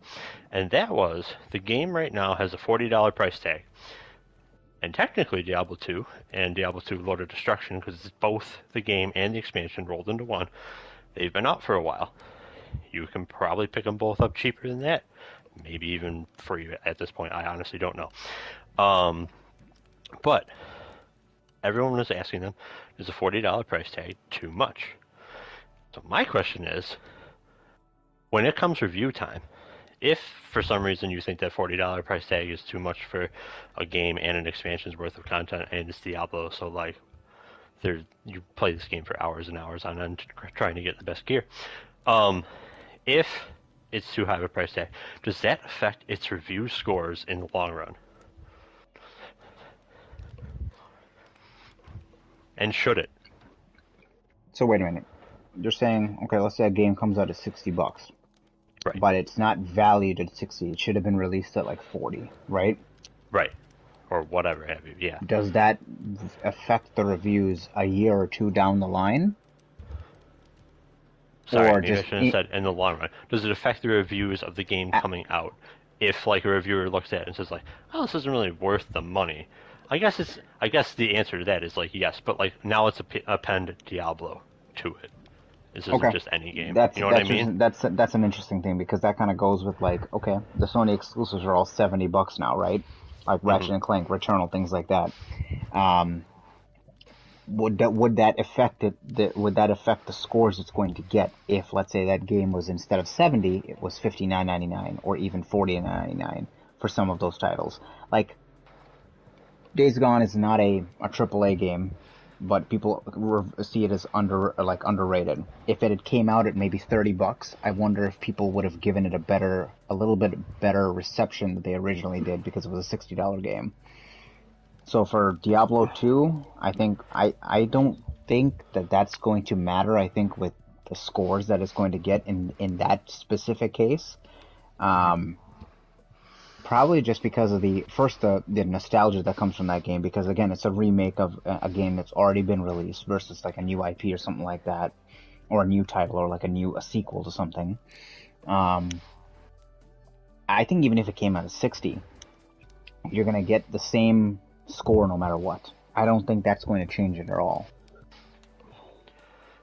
and that was, the game right now has a $40 price tag, and technically Diablo 2 and Diablo 2 Lord of Destruction, because it's both the game and the expansion rolled into one, they've been out for a while. You can probably pick them both up cheaper than that, maybe even free at this point. I honestly don't know. But everyone was asking them, is a $40 price tag too much? So my question is, when it comes review time, if for some reason you think that $40 price tag is too much for a game and an expansion's worth of content, and it's Diablo, so you play this game for hours and hours on end trying to get the best gear. If it's too high of a price tag, does that affect its review scores in the long run? And should it? So wait a minute. You're saying, okay, let's say a game comes out at $60, right? But it's not valued at 60. It should have been released at 40, right? Right. or whatever have you. Yeah. Does that affect the reviews a year or two down the line? Sorry, Or maybe I just shouldn't have said in the long run. Does it affect the reviews of the game coming out? If like a reviewer looks at it and says like, "Oh, this isn't really worth the money," I guess the answer to that is like yes, but like now it's append Diablo to it. This isn't okay, just any game. that's You know what I that's mean? just, that's an interesting thing because that kind of goes with like, okay, the Sony exclusives are all $70 now, right? Like Hmm. Ratchet and Clank, Returnal, things like that. Um, would that affect it? Would that affect the scores it's going to get if, let's say, that game was instead of 70, it was 59.99 or even 49.99 for some of those titles? Like Days Gone is not a AAA game, but people see it as underrated. If it had came out at maybe $30, I wonder if people would have given it a little bit better reception than they originally did because it was a $60 game. So for Diablo 2, I don't think that that's going to matter. I think with the scores that it's going to get in that specific case, um, probably just because of the nostalgia that comes from that game. Because again, it's a remake of a game that's already been released versus like a new IP or something like that, or a new title or like a sequel to something. Um, I think even if it came out at 60, you're gonna get the same score no matter what. I don't think that's going to change it at all. Yeah,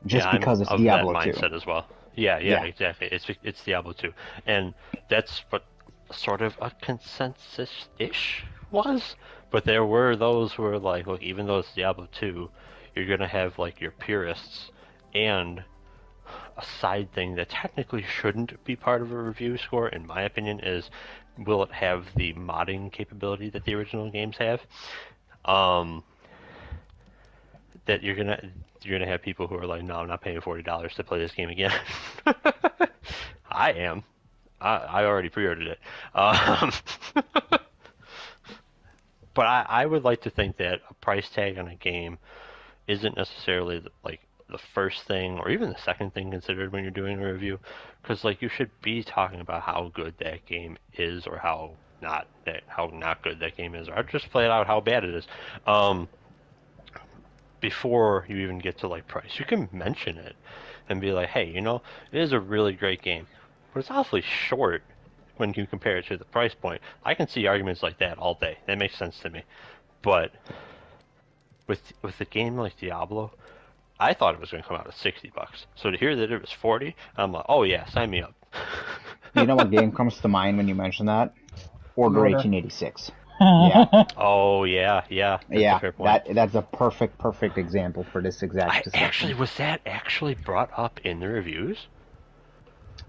Just I'm because it's of that Diablo 2. mindset as well. Yeah, yeah, Yeah. exactly. It's Diablo 2, and that's what sort of a consensus-ish was. But there were those who were like, look, even though it's Diablo 2, you're gonna have like your purists and a side thing that technically shouldn't be part of a review score, in my opinion, is will it have the modding capability that the original games have? Um, that you're gonna have people who are like, no, I'm not paying $40 to play this game again. I am. I already pre-ordered it. But I would like to think that a price tag on a game isn't necessarily like the first thing or even the second thing considered when you're doing a review, because like you should be talking about how good that game is or how not good that game is, or just play it out how bad it is. Before you even get to like price. You can mention it and be like, hey, it is a really great game, but it's awfully short when you compare it to the price point. I can see arguments like that all day. That makes sense to me. But with a game like Diablo, I thought it was going to come out at $60. So to hear that it was 40, I'm like, oh yeah, sign me up. You know what game comes to mind when you mention that? The Order Order. 1886. Yeah. Oh yeah, yeah, that's a Yeah, fair point. that's a perfect example for this exact discussion. Was that actually brought up in the reviews?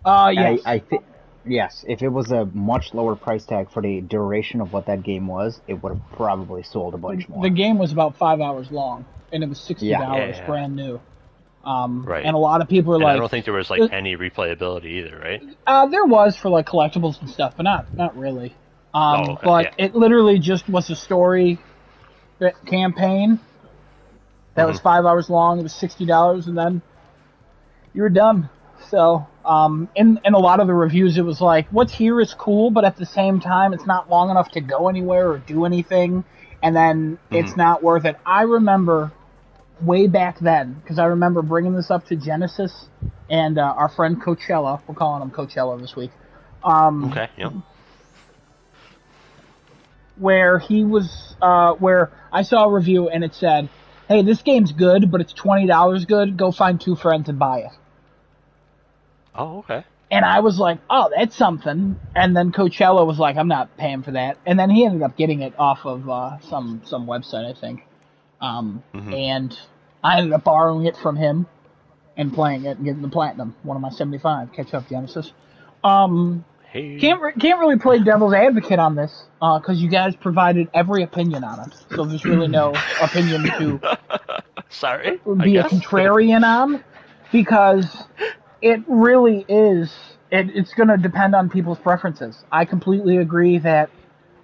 Yes. I think yes, if it was a much lower price tag for the duration of what that game was, it would have probably sold a bunch The more. game was about 5 hours long, and it was $60 Yeah. Yeah, brand new. right. And a lot of people are And I like, don't think there was like any replayability either, right? there was for like collectibles and stuff, but not really. Oh, okay, But yeah. it literally just was a story campaign that was 5 hours long. It was $60, and then you were done. So, in a lot of the reviews, it was like, what's here is cool, but at the same time, it's not long enough to go anywhere or do anything, and then it's not worth it. I remember way back then, because I remember bringing this up to Genesis and our friend Coachella. We're calling him Coachella this week. Okay, yeah. Where he was, where I saw a review and it said, "Hey, this game's good, but it's $20 good. Go find two friends and buy it." Oh, okay. And I was like, "Oh, that's something." And then Coachella was like, "I'm not paying for that." And then he ended up getting it off of some website, I think. And I ended up borrowing it from him and playing it and getting the platinum, one of my 75. Catch up, Genesis. Hey. Can't really play devil's advocate on this because you guys provided every opinion on it. So there's really no opinion to Sorry, I be a guess. contrarian on, because it really is. It's going to depend on people's preferences. I completely agree that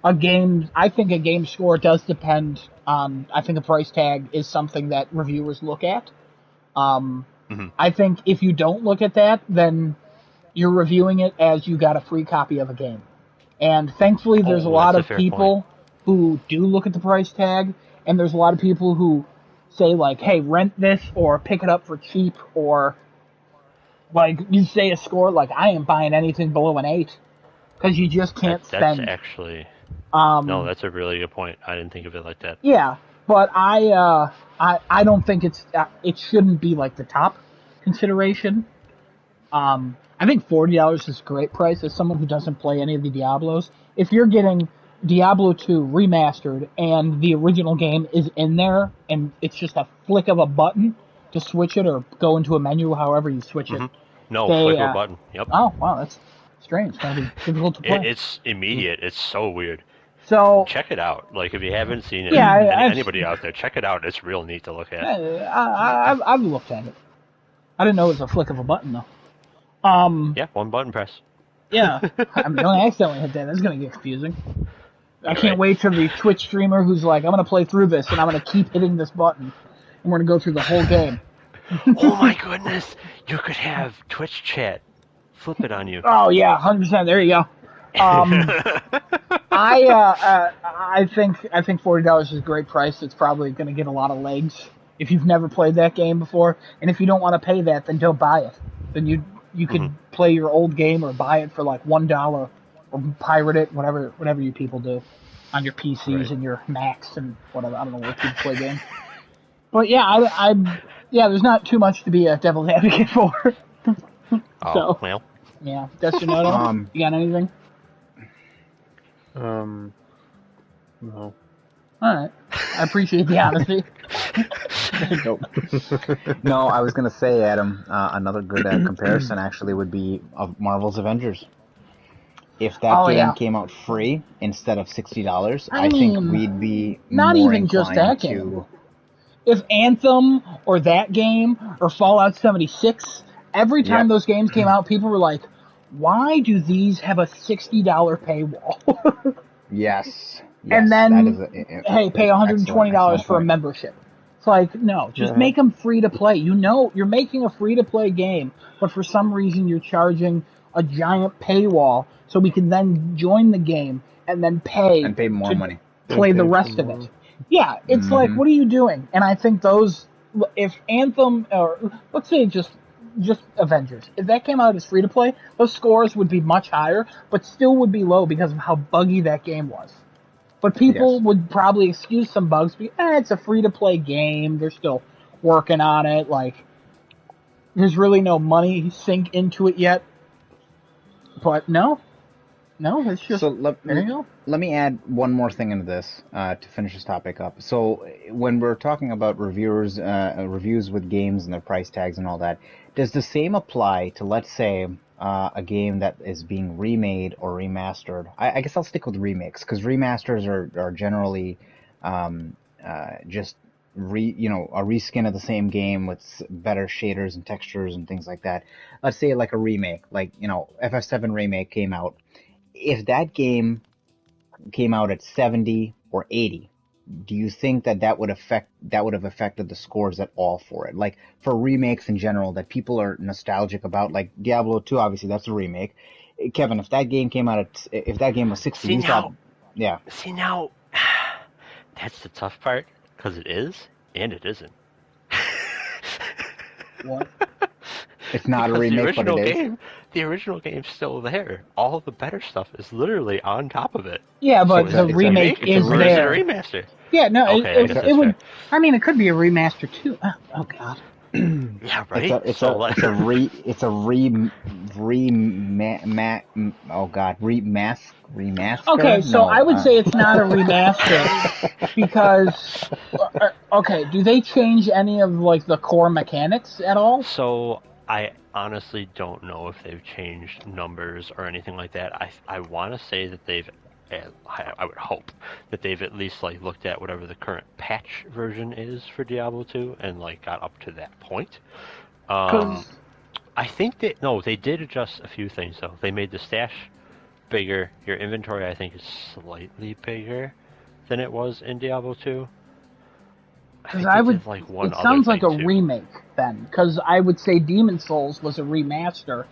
I think a game score does depend on. I think a price tag is something that reviewers look at. I think if you don't look at that, then you're reviewing it as you got a free copy of a game. And thankfully, there's a Oh, lot that's a of fair point. people who do look at the price tag, and there's a lot of people who say, like, hey, rent this or pick it up for cheap, or, like, you say a score, like, I ain't buying anything below an 8, because you just can't That's spend. actually... Um, No, that's a really good point. I didn't think of it like that. Yeah, but I don't think it shouldn't be, like, the top consideration. I think $40 is a great price as someone who doesn't play any of the Diablos. If you're getting Diablo 2 remastered and the original game is in there and it's just a flick of a button to switch it or go into a menu, however you switch it. No, They, flick of a button. Yep. Oh, wow, that's strange. It's going to be difficult to play. It's immediate. It's so weird. So check it out. Like, if you haven't seen it, Yeah, anybody out there, check it out. It's real neat to look at. I've looked at it. I didn't know it was a flick of a button, though. Yeah, one button press. Yeah, I'm going to accidentally hit that. That's going to get confusing. I can't wait for the Twitch streamer who's like, I'm going to play through this, and I'm going to keep hitting this button, and we're going to go through the whole game. Oh my goodness! You could have Twitch chat flip it on you. Oh yeah, 100%. There you go. I think $40 is a great price. It's probably going to get a lot of legs if you've never played that game before, and if you don't want to pay that, then don't buy it. Then you could play your old game or buy it for like $1 or pirate it, whatever you people do on your PCs and your Macs and whatever. I don't know where people play games. But yeah, there's not too much to be a devil's advocate for. Oh, well. Yeah, Desunoto, you got anything? No. Alright. I appreciate the honesty. No, I was going to say, Adam, another good comparison actually would be of Marvel's Avengers. If that game came out free instead of $60, I think we'd be not more even just that game. To... If Anthem or that game or Fallout 76, every time those games came out, people were like, why do these have a $60 paywall? Yes. And then, hey, pay $120 for a membership. It's like, no, just make them free to play. You know, you're making a free to play game, but for some reason you're charging a giant paywall so we can then join the game and then pay more money. Play the rest of it. Yeah, it's like, what are you doing? And I think if Anthem, or let's say just Avengers, if that came out as free to play, those scores would be much higher, but still would be low because of how buggy that game was. But people would probably excuse some bugs because it's a free to play game. They're still working on it. Like, there's really no money sink into it yet. But no, it's just. So let me add one more thing into this to finish this topic up. So when we're talking about reviews with games and their price tags and all that, does the same apply to, let's say, a game that is being remade or remastered? I guess I'll stick with remakes because remasters are generally just a reskin of the same game with better shaders and textures and things like that. Let's say like a remake, like FF7 remake came out. If that game came out at 70 or 80, do you think that would have affected the scores at all for it? Like for remakes in general that people are nostalgic about, like Diablo 2, obviously that's a remake. Kevin, if that game was 60, See now, that's the tough part because it is and it isn't. What? It's not a remake, but it is. The original game's still there. All the better stuff is literally on top of it. Yeah, but the remake is there. It's a remaster. Yeah, no, okay, it would. I mean, it could be a remaster too. Oh God. Yeah, right. It's a remaster. Okay, so I would say it's not a remaster because do they change any of like the core mechanics at all? So I honestly don't know if they've changed numbers or anything like that. I want to say that they've. I would hope that they've at least like looked at whatever the current patch version is for Diablo 2 and like got up to that point. I think they did adjust a few things though. They made the stash bigger. Your inventory I think is slightly bigger than it was in Diablo 2. Because it sounds like a remake then. Because I would say Demon Souls was a remaster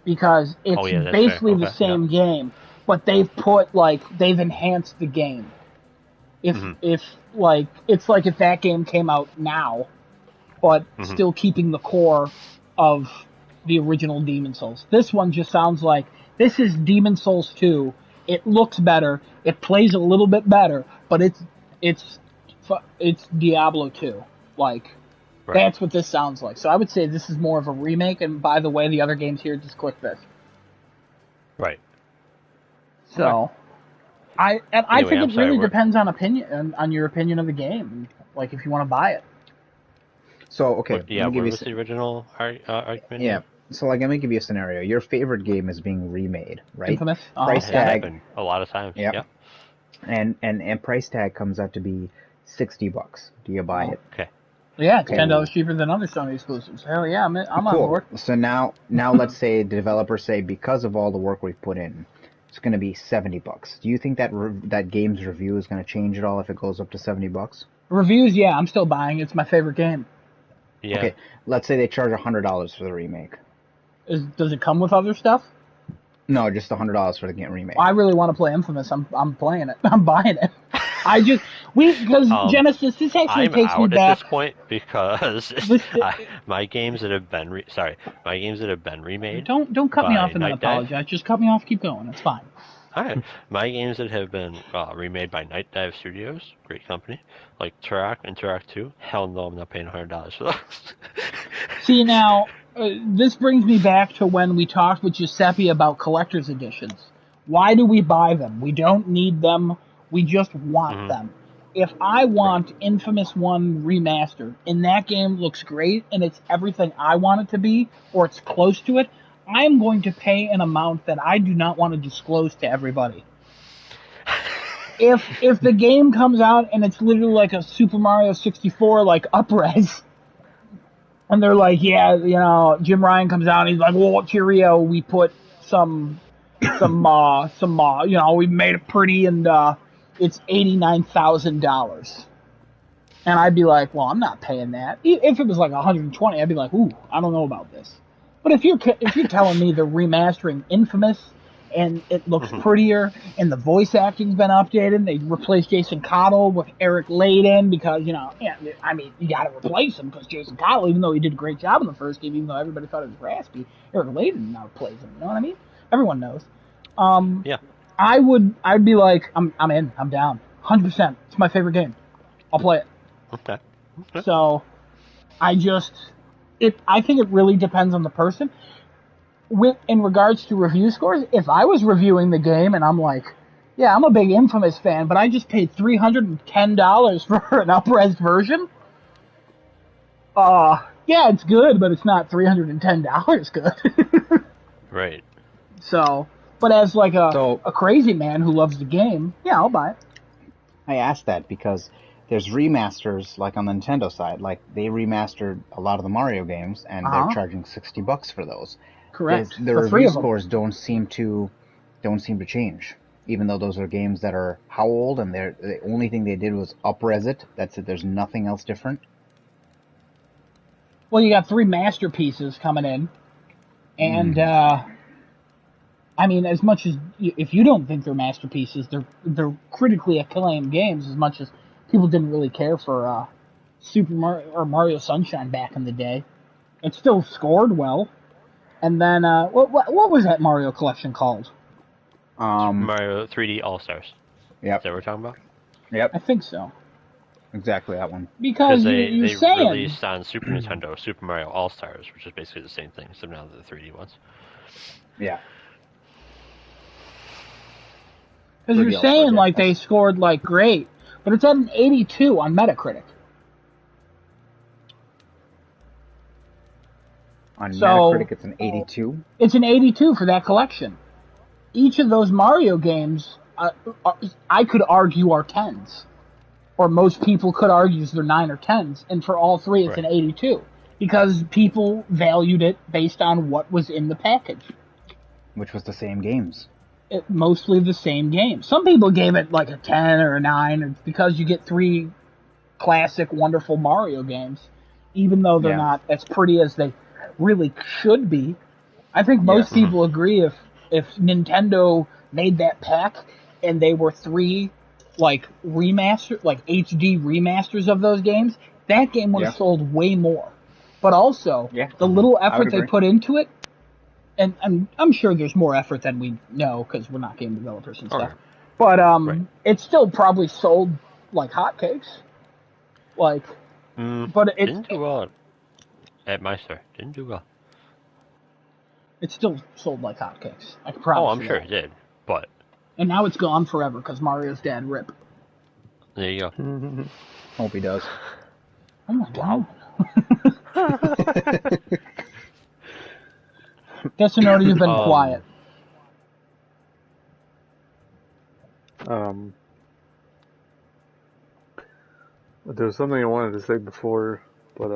because it's basically the same game. But they've enhanced the game. If like it's like if that game came out now, but still keeping the core of the original Demon Souls. This one just sounds like this is Demon Souls 2. It looks better, it plays a little bit better, but it's Diablo 2. Like that's what this sounds like. So I would say this is more of a remake. And by the way, the other games here, just click this. Right. So, okay. I think it really depends on your opinion of the game. Like if you want to buy it. So okay, what was the original argument? Yeah. So like, let me give you a scenario. Your favorite game is being remade, right? Infamous. Price tag happened a lot of times. Yep. And price tag comes out to be $60. Do you buy it? Okay. Yeah, it's $10 cheaper than other Sony exclusives. Hell yeah, I'm on board. So now let's say the developers say, because of all the work we've put in, it's going to be $70. Do you think that that game's review is going to change at all if it goes up to $70? Reviews, yeah, I'm still buying. It's my favorite game. Yeah. Okay, let's say they charge $100 for the remake. Does it come with other stuff? No, just $100 for the game remake. I really want to play Infamous. I'm playing it. I'm buying it. Because Genesis, this actually takes me back. I'm out at this point because my games that have been remade. Don't cut me off and then apologize. Just cut me off. Keep going. It's fine. All right, my games that have been remade by Night Dive Studios, great company, like Turok and Turok 2. Hell no, I'm not paying $100 for those. See now, this brings me back to when we talked with Giuseppe about collector's editions. Why do we buy them? We don't need them. We just want them. If I want Infamous 1 remastered, and that game looks great, and it's everything I want it to be, or it's close to it, I am going to pay an amount that I do not want to disclose to everybody. If the game comes out and it's literally like a Super Mario 64 like up-res, and they're like, yeah, you know, Jim Ryan comes out and he's like, well, cheerio, we put some you know, we made it pretty, and it's $89,000. And I'd be like, well, I'm not paying that. If it was like 120, I'd be like, ooh, I don't know about this. But if you're telling me they're remastering Infamous and it looks prettier and the voice acting's been updated, they replaced Jason Cottle with Eric Layden because, you know, I mean, you got to replace him because Jason Cottle, even though he did a great job in the first game, even though everybody thought it was raspy, Eric Layden now plays him. You know what I mean? Everyone knows. Yeah. I'd be like, I'm in, I'm down, 100%. It's my favorite game. I'll play it. Okay. So, I think it really depends on the person. In regards to review scores, if I was reviewing the game and I'm like, yeah, I'm a big Infamous fan, but I just paid $310 for an up-res version. Yeah, it's good, but it's not $310 good. Right. So, but as like a crazy man who loves the game, yeah, I'll buy it. I asked that because there's remasters, like on the Nintendo side, like they remastered a lot of the Mario games, and they're charging $60 for those. Correct. The review scores don't seem to change, even though those are games that are how old, and the only thing they did was up-res it. That's it. There's nothing else different. Well, you got 3 masterpieces coming in, and I mean, as much as if you don't think they're masterpieces, they're critically acclaimed games. As much as people didn't really care for Super Mario or Mario Sunshine back in the day, it still scored well. And then what was that Mario collection called? Mario 3D All Stars. Yep. Is that what we're talking about? Yep. I think so. Exactly that one. Because they saying released on Super Nintendo Super Mario All Stars, which is basically the same thing, except now they're the 3D ones. Yeah. Because you're saying like they scored like great, but it's at an 82 on Metacritic. On Metacritic, it's an 82. It's an 82 for that collection. Each of those Mario games, I could argue, are 10s. Or most people could argue they're 9 or 10s. And for all 3, it's an 82. Because people valued it based on what was in the package. Which was the same games. Mostly the same game. Some people gave it like a 10 or a 9 because you get 3 classic, wonderful Mario games. Even though they're not as pretty as they really should be. I think most people agree if Nintendo made that pack and they were 3 like HD remasters of those games, that game would have Yeah. sold way more. But also, Yeah. the little I would effort they agree. put into it, and I'm sure there's more effort than we know because we're not game developers and stuff. Okay. But Right. it still probably sold like hotcakes. Like, but Didn't do well at my store. Didn't do well. it still sold like hotcakes. I can Oh, promise I'm you sure that. it did. But And now it's gone forever because Mario's dad rip. there you go. Hope he does. Oh my god. Desunoto, you've been quiet. There was something I wanted to say before, but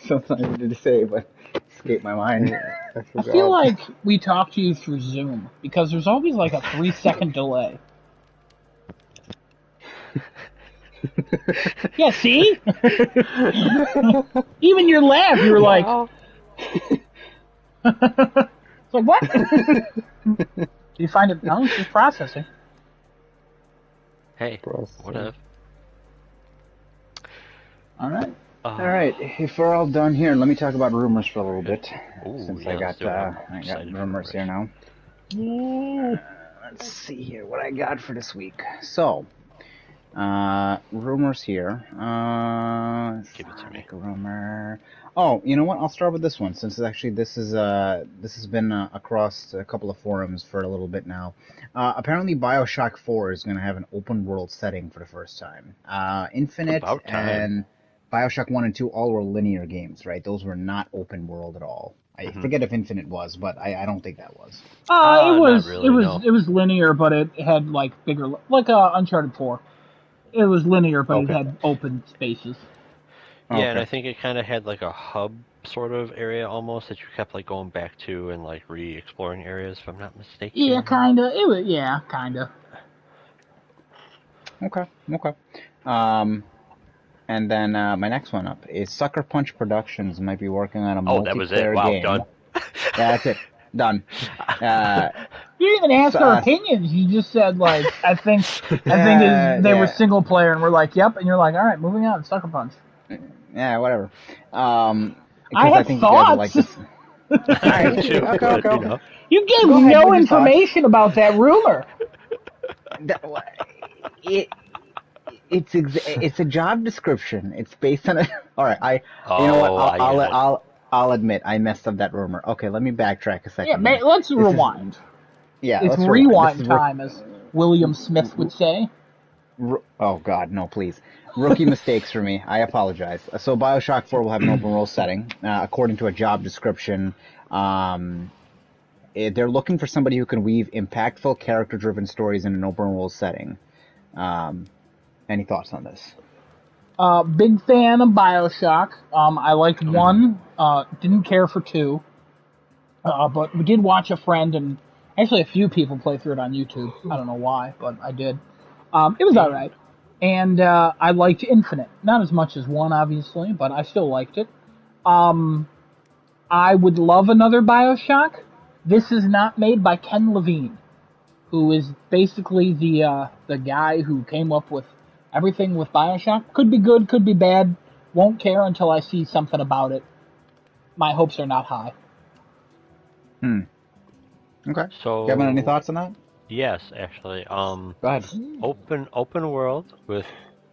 Something I needed to say, but escaped my mind. I I feel forgot. like we talk to you through Zoom because there's always like a 3 second delay. Yeah, see? Even your laugh, you were like, it's like, what? Do you find it? No, it's just processing. Hey, Processing. what if? All right. All right, if we're all done here, let me talk about rumors for a little bit, Ooh, since yeah, let's do it. I'm I got excited for rumors here now. Ooh. Let's see here what I got for this week. So, rumors here. Give it to me. Make a rumor. Oh, you know what? I'll start with this one since this has been across a couple of forums for a little bit now. Apparently, BioShock 4 is going to have an open world setting for the first time. Infinite About time. and BioShock 1 and 2 all were linear games, right? Those were not open world at all. I forget if Infinite was, but I don't think that was. Not really, no. It was linear, but it had like bigger, like Uncharted 4. It was linear, but it Okay. had open spaces. Yeah, and Okay. I think it kind of had like a hub sort of area almost that you kept like going back to and like re-exploring areas, if I'm not mistaken. Yeah, kinda. It was, yeah, kinda. Okay. And then my next one up is Sucker Punch Productions might be working on a Oh, that was it. multiplayer Wow, game. done. Yeah, that's it. Done. You didn't even ask our opinions. You just said like, I think they were single player, and we're like, yep. And you're like, all right, moving on. Sucker Punch. Yeah, whatever. I Because have think you guys would like thoughts. this. All right. Me too, Okay. but, you know. You gave Go ahead no with your thoughts. information about that rumor. It's a job description. It's based on a. All right. Oh, You know what? I get it. I'll admit I messed up that rumor. Okay, let me backtrack a second. Yeah, let's rewind. It's Let's rewind This is time, as William Smith would say. Oh God, no, please. Rookie mistakes for me. I apologize. So BioShock 4 will have an open world setting, according to a job description. They're looking for somebody who can weave impactful, character-driven stories in an open world setting. Any thoughts on this? Big fan of BioShock. I liked 1. Didn't care for 2. But we did watch a friend and actually a few people play through it on YouTube. I don't know why, but I did. It was alright. And I liked Infinite. Not as much as 1, obviously, but I still liked it. I would love another BioShock. This is not made by Ken Levine, who is basically the guy who came up with everything with BioShock. Could be good, could be bad. Won't care until I see something about it. My hopes are not high. Okay. So, Kevin, any thoughts on that? yes, actually. Go ahead. Open world with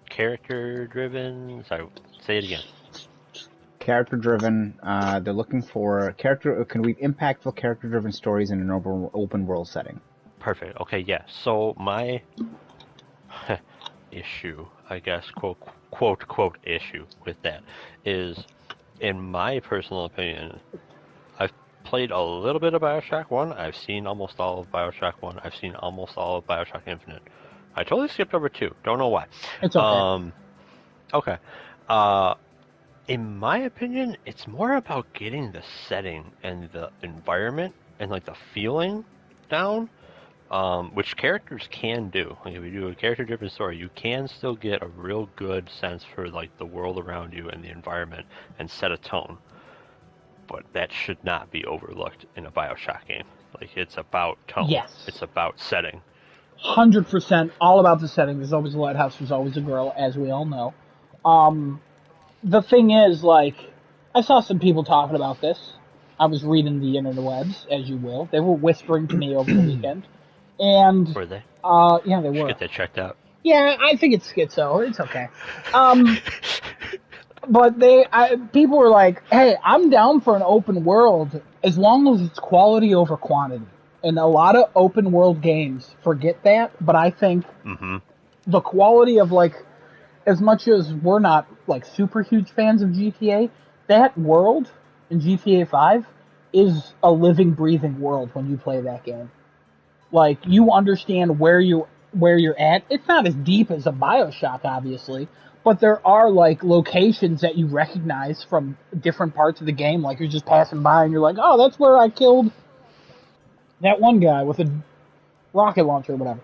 character driven. Sorry, say it again. Character-driven. They're looking for can weave impactful, character-driven stories in an open world setting. Perfect. Okay, yeah. So my issue, I guess, quote issue with that is, in my personal opinion, I've played a little bit of BioShock 1. I've seen almost all of BioShock 1. I've seen almost all of BioShock Infinite. I totally skipped over 2. Don't know why. It's okay. Okay. In my opinion, it's more about getting the setting and the environment and like the feeling down, which characters can do. Like if you do a character-driven story, you can still get a real good sense for like the world around you and the environment and set a tone. But that should not be overlooked in a BioShock game. Like it's about tone. Yes. It's about setting. 100% all about the setting. There's always a lighthouse. There's always a girl, as we all know. The thing is, like, I saw some people talking about this. I was reading the interwebs, as you will. They were whispering to me over the weekend, and Were they? yeah, they Should were. get that checked out. Yeah, I think it's schizo. It's okay. But people were like, "Hey, I'm down for an open world as long as it's quality over quantity." And a lot of open world games forget that, but I think Mm-hmm. the quality of, like, as much as we're not like super huge fans of GTA, that world in GTA 5 is a living, breathing world when you play that game. Like, you understand where you're at. It's not as deep as a BioShock, obviously, but there are, like, locations that you recognize from different parts of the game. Like, you're just passing by and you're like, oh, that's where I killed that one guy with a rocket launcher or whatever.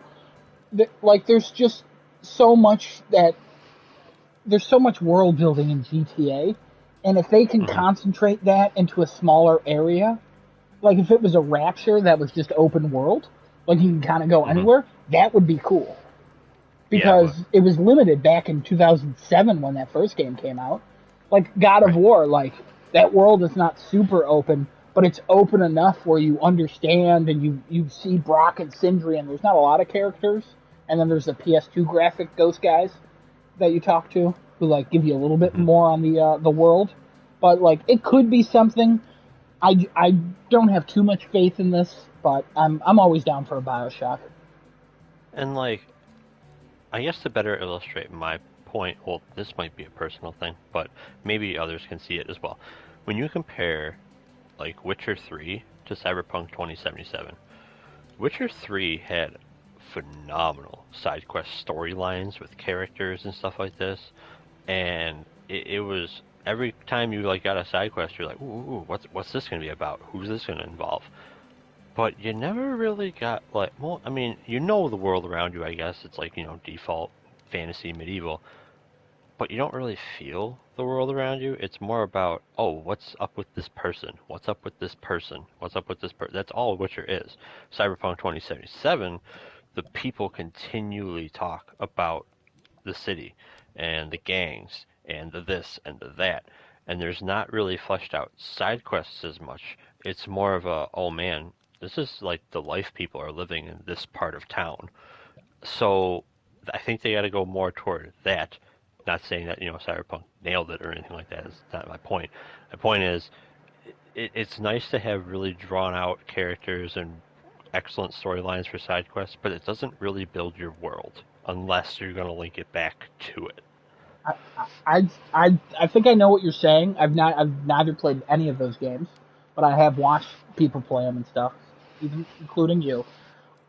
Like, so much that there's so much world building in GTA, and if they can Mm-hmm. concentrate that into a smaller area, like if it was a Rapture that was just open world, like you can kind of go Mm-hmm. anywhere, that would be cool. Because it was limited back in 2007 when that first game came out. Like God of Right. War, like that world is not super open, but it's open enough where you understand and you see Brock and Sindri, and there's not a lot of characters. And then there's the PS2 graphic ghost guys that you talk to who like give you a little bit Mm-hmm. more on the world. But like it could be something. I don't have too much faith in this, but I'm always down for a BioShock. And like, I guess to better illustrate my point, well, this might be a personal thing, but maybe others can see it as well. When you compare like Witcher 3 to Cyberpunk 2077, Witcher 3 had phenomenal side quest storylines with characters and stuff like this, and it was every time you like got a side quest, you're like, ooh, what's this gonna be about? Who's this gonna involve? But you never really got like, well, I mean, you know the world around you, I guess. It's like, default fantasy medieval, but you don't really feel the world around you. It's more about, oh, what's up with this person? What's up with this person? What's up with this person? That's all Witcher is. Cyberpunk 2077, the people continually talk about the city and the gangs and the this and the that. And there's not really fleshed out side quests as much. It's more of a, oh man, this is like the life people are living in this part of town. So I think they got to go more toward that. Not saying that Cyberpunk nailed it or anything like that. Is not my point. My point is, it's nice to have really drawn out characters and excellent storylines for side quests, but it doesn't really build your world unless you're going to link it back to it. I think I know what you're saying. I've neither played any of those games, but I have watched people play them and stuff, even including you.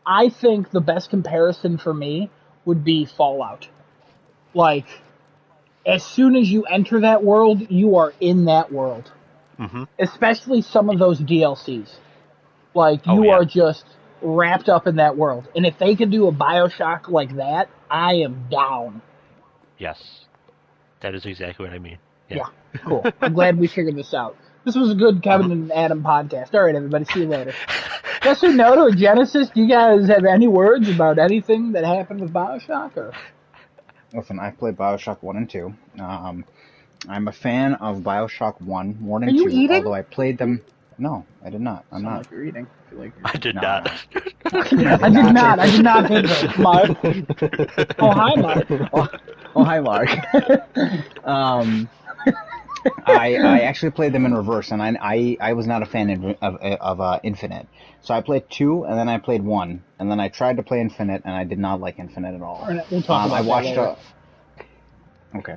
I think the best comparison for me would be Fallout. Like, as soon as you enter that world, you are in that world. Mm-hmm. Especially some of those DLCs. Like, Oh you yeah, are just wrapped up in that world. And if they could do a Bioshock like that, I am down. yes, that is exactly what I mean. Yeah. Yeah, cool. I'm glad we figured this out. This was a good Kevin Mm-hmm. and Adam podcast. All right, everybody, see you later. Desunoto or Genesis, do you guys have any words about anything that happened with Bioshock? Or Listen, I've played Bioshock 1 and 2. I'm a fan of Bioshock 1 more are than you 2, eating? although I played them. No, I did not. I'm Sound not. like you're eating. I feel like you're I did No, not. no. I did not. I did not hit her, Mark. Oh, hi, Mark. Oh, hi, Mark. I actually played them in reverse, and I was not a fan of Infinite. So I played 2, and then I played 1, and then I tried to play Infinite, and I did not like Infinite at all. We'll talk about I that watched later. Okay.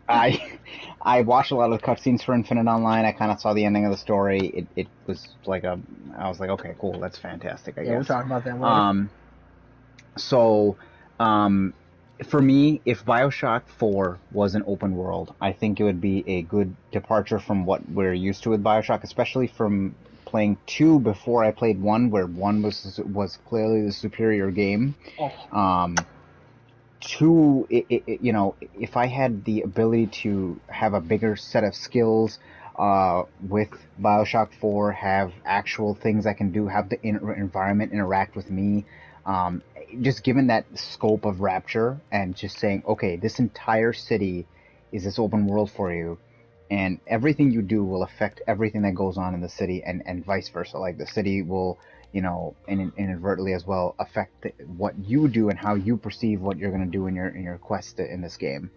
I watched a lot of the cutscenes for Infinite Online. I kind of saw the ending of the story. It was like I was like, okay, cool, that's fantastic. I Yeah, we'll guess. talk about that later. So, for me, if Bioshock 4 was an open world, I think it would be a good departure from what we're used to with Bioshock, especially from playing 2 before I played 1, where 1 was clearly the superior game. Oh. 2, if I had the ability to have a bigger set of skills, with Bioshock 4 have actual things I can do, have the environment interact with me. Just given that scope of Rapture and just saying, okay, this entire city is this open world for you, and everything you do will affect everything that goes on in the city, and vice versa. Like the city will, inadvertently as well affect what you do and how you perceive what you're going to do in your quest in this game.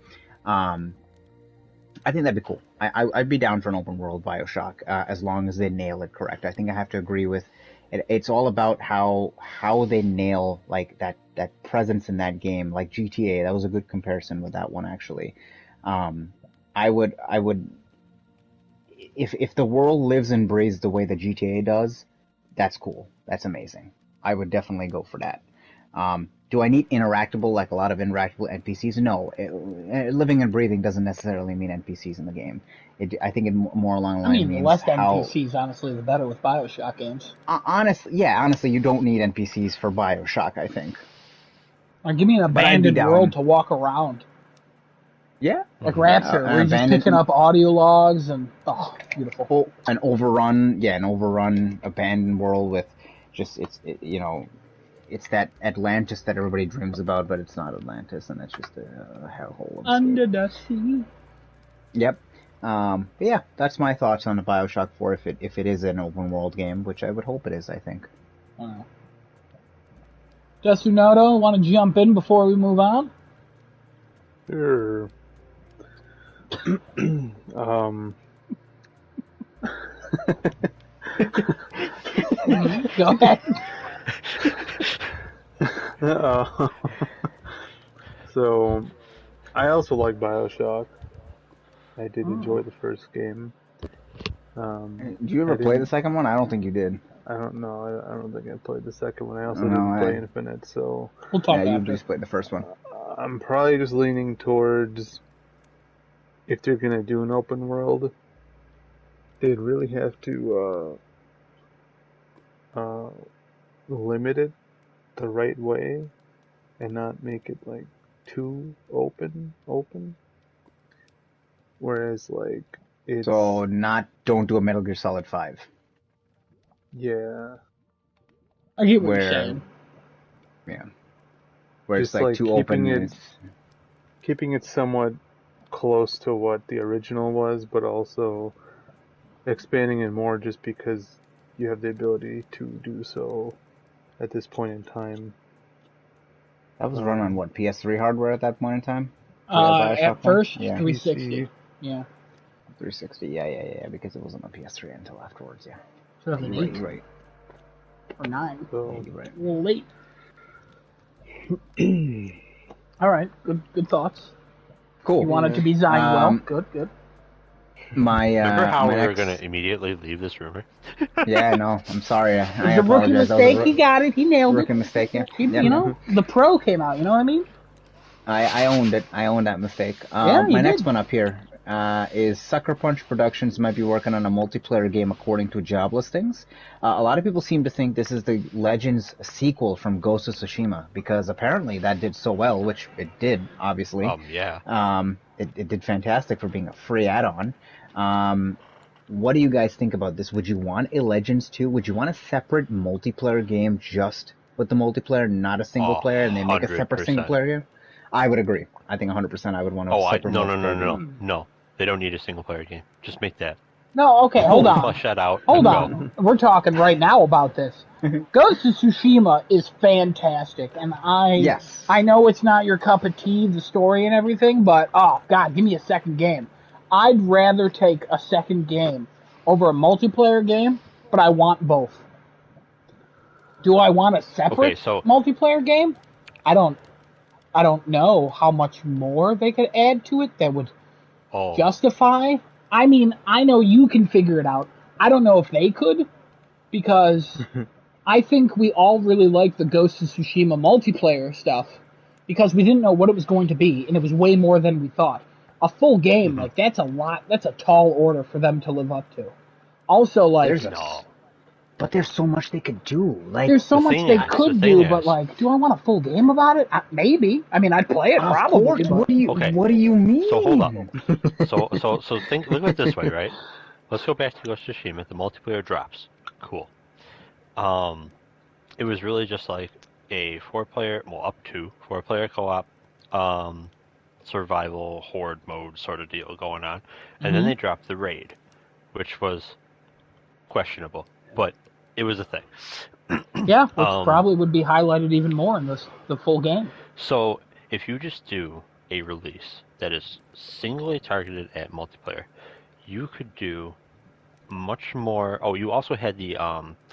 I think that'd be cool. I'd be down for an open world Bioshock as long as they nail it correct. I think I have to agree with it. It's all about how they nail like that presence in that game, like GTA. That was a good comparison with that one actually. I would if the world lives and breathes the way that GTA does, that's cool. That's amazing. I would definitely go for that. Do I need interactable, like a lot of interactable NPCs? No. Living and breathing doesn't necessarily mean NPCs in the game. I think it more along the line means less how... NPCs, honestly, the better with Bioshock games. Honestly, you don't need NPCs for Bioshock, I think. Or give me an abandoned world to walk around. Yeah. Like Rapture, where you're just picking up audio logs and, beautiful. Oh, an overrun abandoned world with just, it's that Atlantis that everybody dreams about, but it's not Atlantis, and it's just a hellhole. Under the sea. Yep. Yeah, that's my thoughts on the Bioshock 4 if it is an open world game, which I would hope it is, I think. Desunoto, want to jump in before we move on? Sure. Go ahead. So, I also like Bioshock. I did enjoy the first game. Did you ever play the second one? I don't think you did. I don't know. I don't think I played the second one. I also didn't play Infinite, so... We'll talk after. You just played the first one. I'm probably just leaning towards... If they're going to do an open world, they'd really have to limit it the right way and not make it like too open. Whereas like it's... So don't do a Metal Gear Solid 5. Yeah. I get what you're saying. Yeah. Where just it's like too open. Keeping it somewhat close to what the original was, but also expanding it more just because you have the ability to do so at this point in time. That was run on what, PS3 hardware at that point in time? At first, 360. Yeah. 360, yeah, because it wasn't on PS3 until afterwards, yeah. So you're right. Or 9. So, yeah, you're right. A little late. All right, good thoughts. Cool. You want it to be designed well. Good. Remember how we were going to immediately leave this room? Yeah, no, I'm sorry. It was a rookie mistake. He got it. He nailed it. Rookie mistake, yeah. The pro came out. You know what I mean? I owned it. I owned that mistake. My next one up here is Sucker Punch Productions might be working on a multiplayer game according to job listings. A lot of people seem to think this is the Legends sequel from Ghost of Tsushima because apparently that did so well, which it did, obviously. Yeah. It did fantastic for being a free add-on. What do you guys think about this? Would you want a Legends 2? Would you want a separate multiplayer game just with the multiplayer, not a single player, and they make a separate single player game? I would agree. I think 100% I would want a separate multiplayer game. No. They don't need a single player game. Just make that. No, okay, hold on. Flush that out. Hold on. We're talking right now about this. Ghost of Tsushima is fantastic, and I know it's not your cup of tea, the story and everything, but God, give me a second game. I'd rather take a second game over a multiplayer game, but I want both. Do I want a separate multiplayer game? I don't know how much more they could add to it that would justify. I mean, I know you can figure it out. I don't know if they could, because I think we all really liked the Ghost of Tsushima multiplayer stuff because we didn't know what it was going to be, and it was way more than we thought. A full game, like, that's a lot. That's a tall order for them to live up to. Also, like... But there's so much they could do. Like, there's so much they could do, but, like, do I want a full game about it? Maybe. I mean, I'd play it probably. What do you mean? So hold on. So look at it this way, right? let's go back to Ghost of Tsushima. The multiplayer drops. Cool. It was really just like a four-player, well, up to four-player co-op, survival horde mode sort of deal going on, and then they dropped the raid, which was questionable, but it was a thing. Yeah, which probably would be highlighted even more in the full game. So if you just do a release that is singly targeted at multiplayer, you could do much more. Oh, you also had the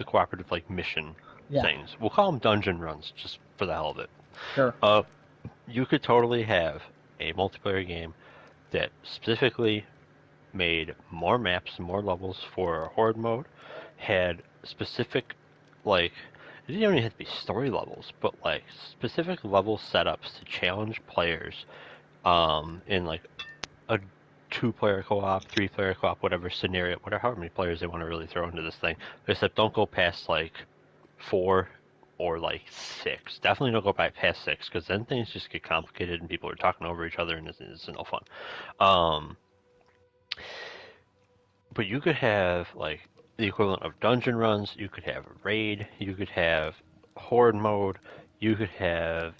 cooperative like mission things. We'll call them dungeon runs just for the hell of it. Sure. You could totally have a multiplayer game that specifically made more maps, more levels for horde mode, had specific like it didn't even have to be story levels, but like specific level setups to challenge players in like a two-player co-op, three-player co-op, whatever scenario, whatever however many players they want to really throw into this thing. Except don't go past like 4 or like 6. Definitely don't go past 6 because then things just get complicated and people are talking over each other and it's no fun. But you could have like the equivalent of dungeon runs. You could have a raid. You could have horde mode. You could have.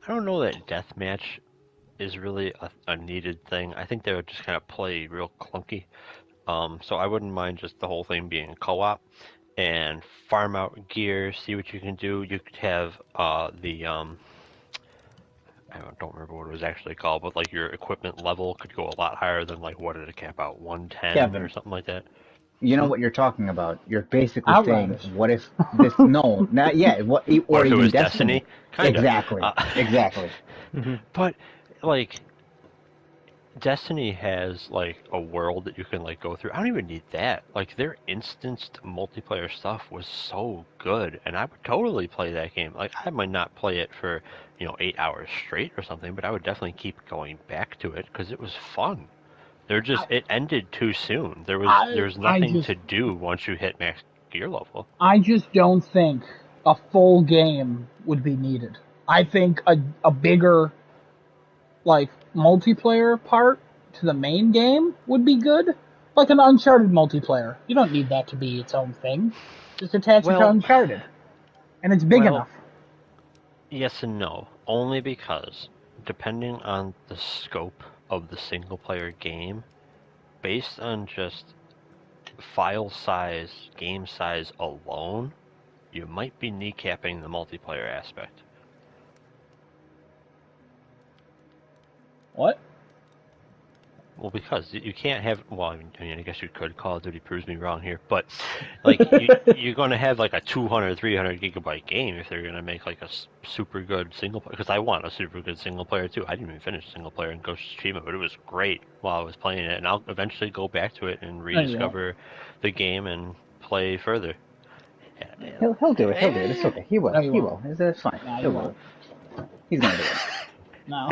I don't know that deathmatch is really a needed thing. I think they would just kind of play real clunky. So I wouldn't mind just the whole thing being co-op and farm out gear, see what you can do. You could have I don't remember what it was actually called, but like your equipment level could go a lot higher than like what did it cap out, 110 Kevin, or something like that. you know what you're talking about. You're basically Outriders. saying, what if this? No, not yet. What or if it even was Destiny? Kinda. Exactly. Exactly. But like Destiny has like a world that you can like go through. I don't even need that. Like their instanced multiplayer stuff was so good, and I would totally play that game. Like I might not play it for 8 hours straight or something, but I would definitely keep going back to it because it was fun. It ended too soon. There was nothing to do once you hit max gear level. I just don't think a full game would be needed. I think a bigger like multiplayer part to the main game would be good. Like an Uncharted multiplayer. You don't need that to be its own thing. Just attach it to Uncharted. And it's big enough. Yes and no. Only because depending on the scope of the single player game, based on just file size, game size alone, you might be kneecapping the multiplayer aspect. What? Well, because you can't have. Well, I mean, I guess you could. Call of Duty proves me wrong here, but like you're going to have like a 200, 300 gigabyte game if they're going to make like a super good single player. Because I want a super good single player too. I didn't even finish single player in Ghost of Tsushima, but it was great while I was playing it, and I'll eventually go back to it and rediscover the game and play further. He'll do it. He'll do it. It's okay. He will. No, he will. It's fine. No, He'll do it. He's gonna do it. No.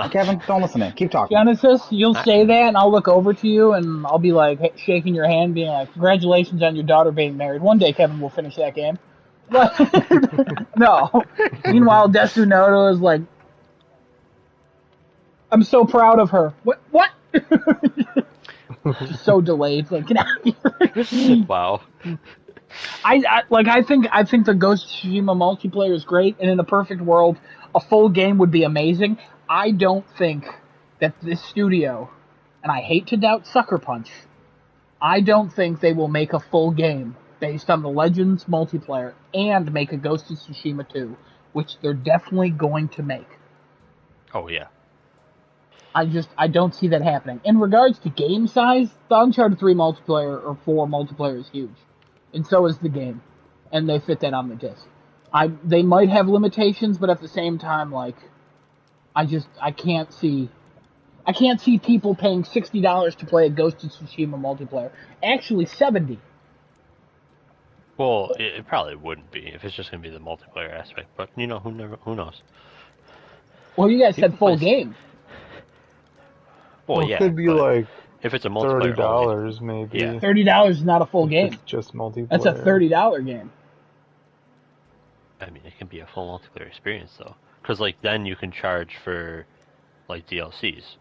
Kevin, don't listen to him. Keep talking. Genesis, you'll say that, and I'll look over to you, and I'll be like shaking your hand, being like, "Congratulations on your daughter being married. One day, Kevin will finish that game." But no. Meanwhile, Desunoto is like, "I'm so proud of her." What? Just so delayed. It's like, get out of here. Wow. I think the Ghost of Tsushima multiplayer is great, and in a perfect world, a full game would be amazing. I don't think that this studio, and I hate to doubt Sucker Punch, I don't think they will make a full game based on the Legends multiplayer and make a Ghost of Tsushima 2, which they're definitely going to make. Oh yeah. I don't see that happening. In regards to game size, the Uncharted 3 multiplayer or 4 multiplayer is huge. And so is the game. And they fit that on the disc. They might have limitations, but at the same time, like, I can't see people paying $60 to play a Ghost of Tsushima multiplayer. Actually, $70. Well, it probably wouldn't be if it's just going to be the multiplayer aspect. But who knows? Well, you guys said full game. Well, yeah. It could be like if it's a multiplayer $30 maybe. Yeah. $30 is not a full game. It's just multiplayer. That's a $30 game. I mean, it can be a full multiplayer experience though, because like then you can charge for like DLCs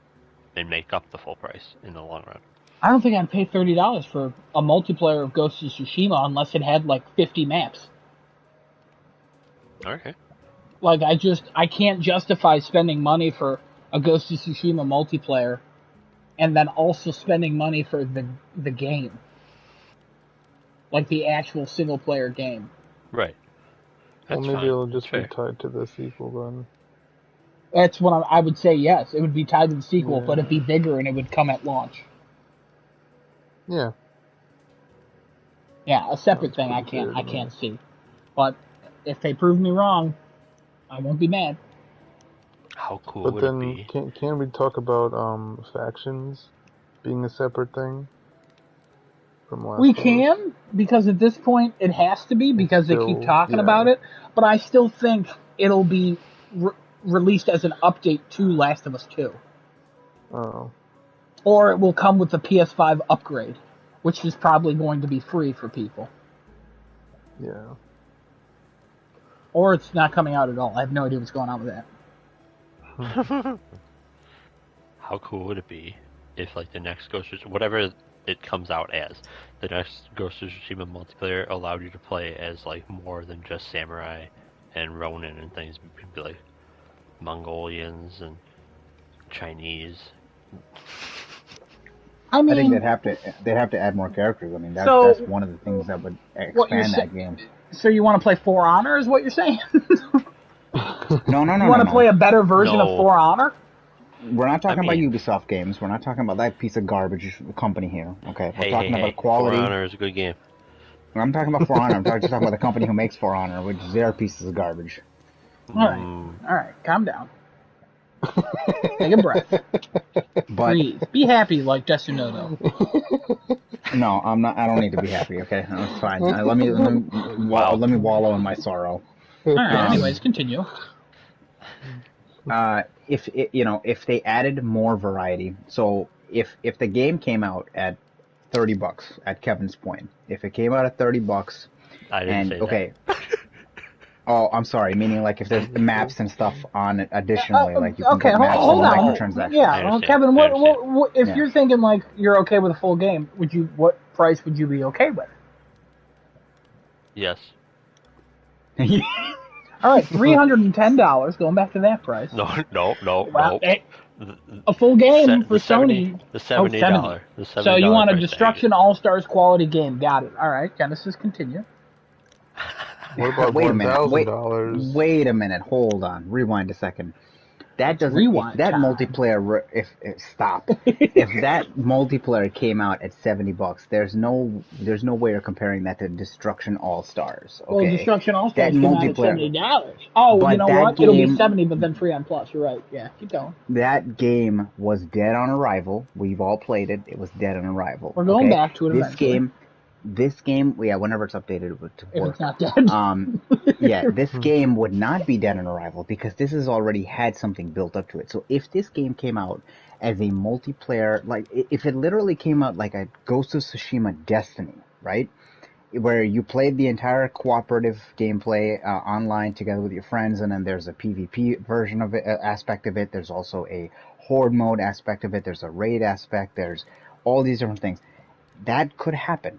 and make up the full price in the long run. I don't think I'd pay $30 for a multiplayer of Ghost of Tsushima unless it had like 50 maps. Okay. Like I can't justify spending money for a Ghost of Tsushima multiplayer and then also spending money for the game. Like the actual single player game. Right. That's Well, maybe fine. it'll That's just be fair. tied to the sequel then. That's what I would say. Yes, it would be tied to the sequel, but Yeah. it'd be bigger and it would come at launch. Yeah. Yeah, a separate Sounds thing I pretty fair to me. can't see. But if they prove me wrong, I won't be mad. How cool But would it then, be? can we talk about factions being a separate thing from We Last of Us? can, because at this point it has to be, It's because they keep still, talking about yeah. it, but I still think it'll be released as an update to Last of Us 2. Oh, Or it will come with the PS5 upgrade, which is probably going to be free for people. yeah. Or it's not coming out at all. I have no idea what's going on with that. How cool would it be if, like, the next Ghost of whatever it comes out as, the next Ghost of Tsushima multiplayer allowed you to play as, like, more than just samurai and Ronin and things. It could be like Mongolians and Chinese. I I think mean, they'd have to add more characters. I mean, that's so one of the things that would what you're expand saying? that game. So you want to play For Honor? Is what you're saying? No, no, You no, want no, to play no. a better version of No, For Honor? We're not I talking about mean, Ubisoft games. We're not talking about that piece of garbage company here. Okay, we're hey, hey, talking about hey, For quality. Honor is a good game. I'm talking about For Honor. Just talking about the company who makes For Honor, which their pieces of garbage. All right, calm down. Take a breath. But Breathe. Be happy like Desunoto. no, I'm not. I don't need to be happy. Okay, no, it's fine. Wow. Let me wallow in my sorrow. All right. Um, Anyways, continue. if it, if they added more variety, so if the game came out at $30 at Kevin's point, if it came out at $30 I didn't and say that. okay, oh, I'm sorry, meaning like if there's maps and stuff on it additionally, like you can Okay, get maps hold and on. microtransactions. Yeah, I understand. Kevin. I understand. What if Yeah. you're thinking like you're okay with a full game? What price would you be okay with? Yes. All right, $310. Going back to that price. No, Well, no. a full game for The Sony. the Oh, $70 $70. the So you $70 want a price tag. Destruction All Stars quality game? Got it. All right, Genesis, continue. What about Wait a minute. $1,000? Wait a minute. Hold on. Rewind a second. That It's doesn't. If rewind that time. multiplayer, if stop, if that multiplayer came out at $70, there's no way you're comparing that to Destruction All Stars. Well, Okay, Destruction All that Stars came out at multiplayer, $70. Oh, well, you but know that what? It'll be game, 70, but then free on Plus. You're right. Yeah, keep going. that game was dead on arrival. We've all played it. It was dead on arrival. We're going Okay, back to it eventually. This game, yeah, whenever it's updated, it would If work. it's not dead. Yeah, this game would not be dead on arrival because this has already had something built up to it. So if this game came out as a multiplayer, like if it literally came out like a Ghost of Tsushima Destiny, right? Where you played the entire cooperative gameplay online together with your friends, and then there's a PvP version of it, aspect of it. There's also a horde mode aspect of it. There's a raid aspect. There's all these different things. That could happen.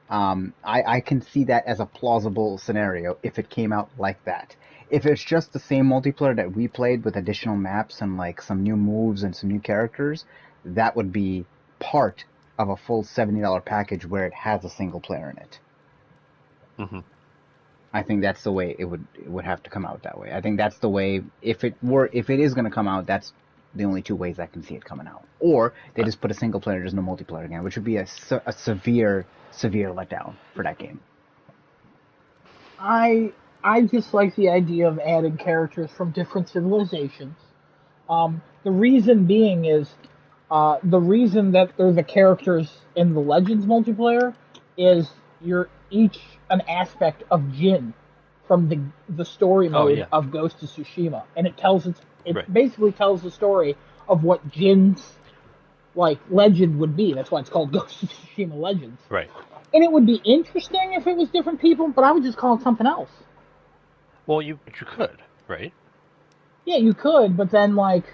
I can see that as a plausible scenario if it came out like that. If it's just the same multiplayer that we played with additional maps and like some new moves and some new characters, that would be part of a full $70 package where it has a single player in it. Hmm. I think that's the way it would have to come out that way. I think that's the way if it is going to come out, that's the only two ways I can see it coming out. Or they just put a single player, there's no multiplayer again, which would be a severe letdown for that game. I just like the idea of adding characters from different civilizations. The reason being is the reason that they're the characters in the Legends multiplayer is you're each an aspect of Jin from the story mode of Ghost of Tsushima, and it Right. basically tells the story of what Jin's like legend would be. That's why it's called Ghost of Tsushima Legends. Right. And it would be interesting if it was different people, but I would just call it something else. Well, you could, right? Yeah, you could, but then like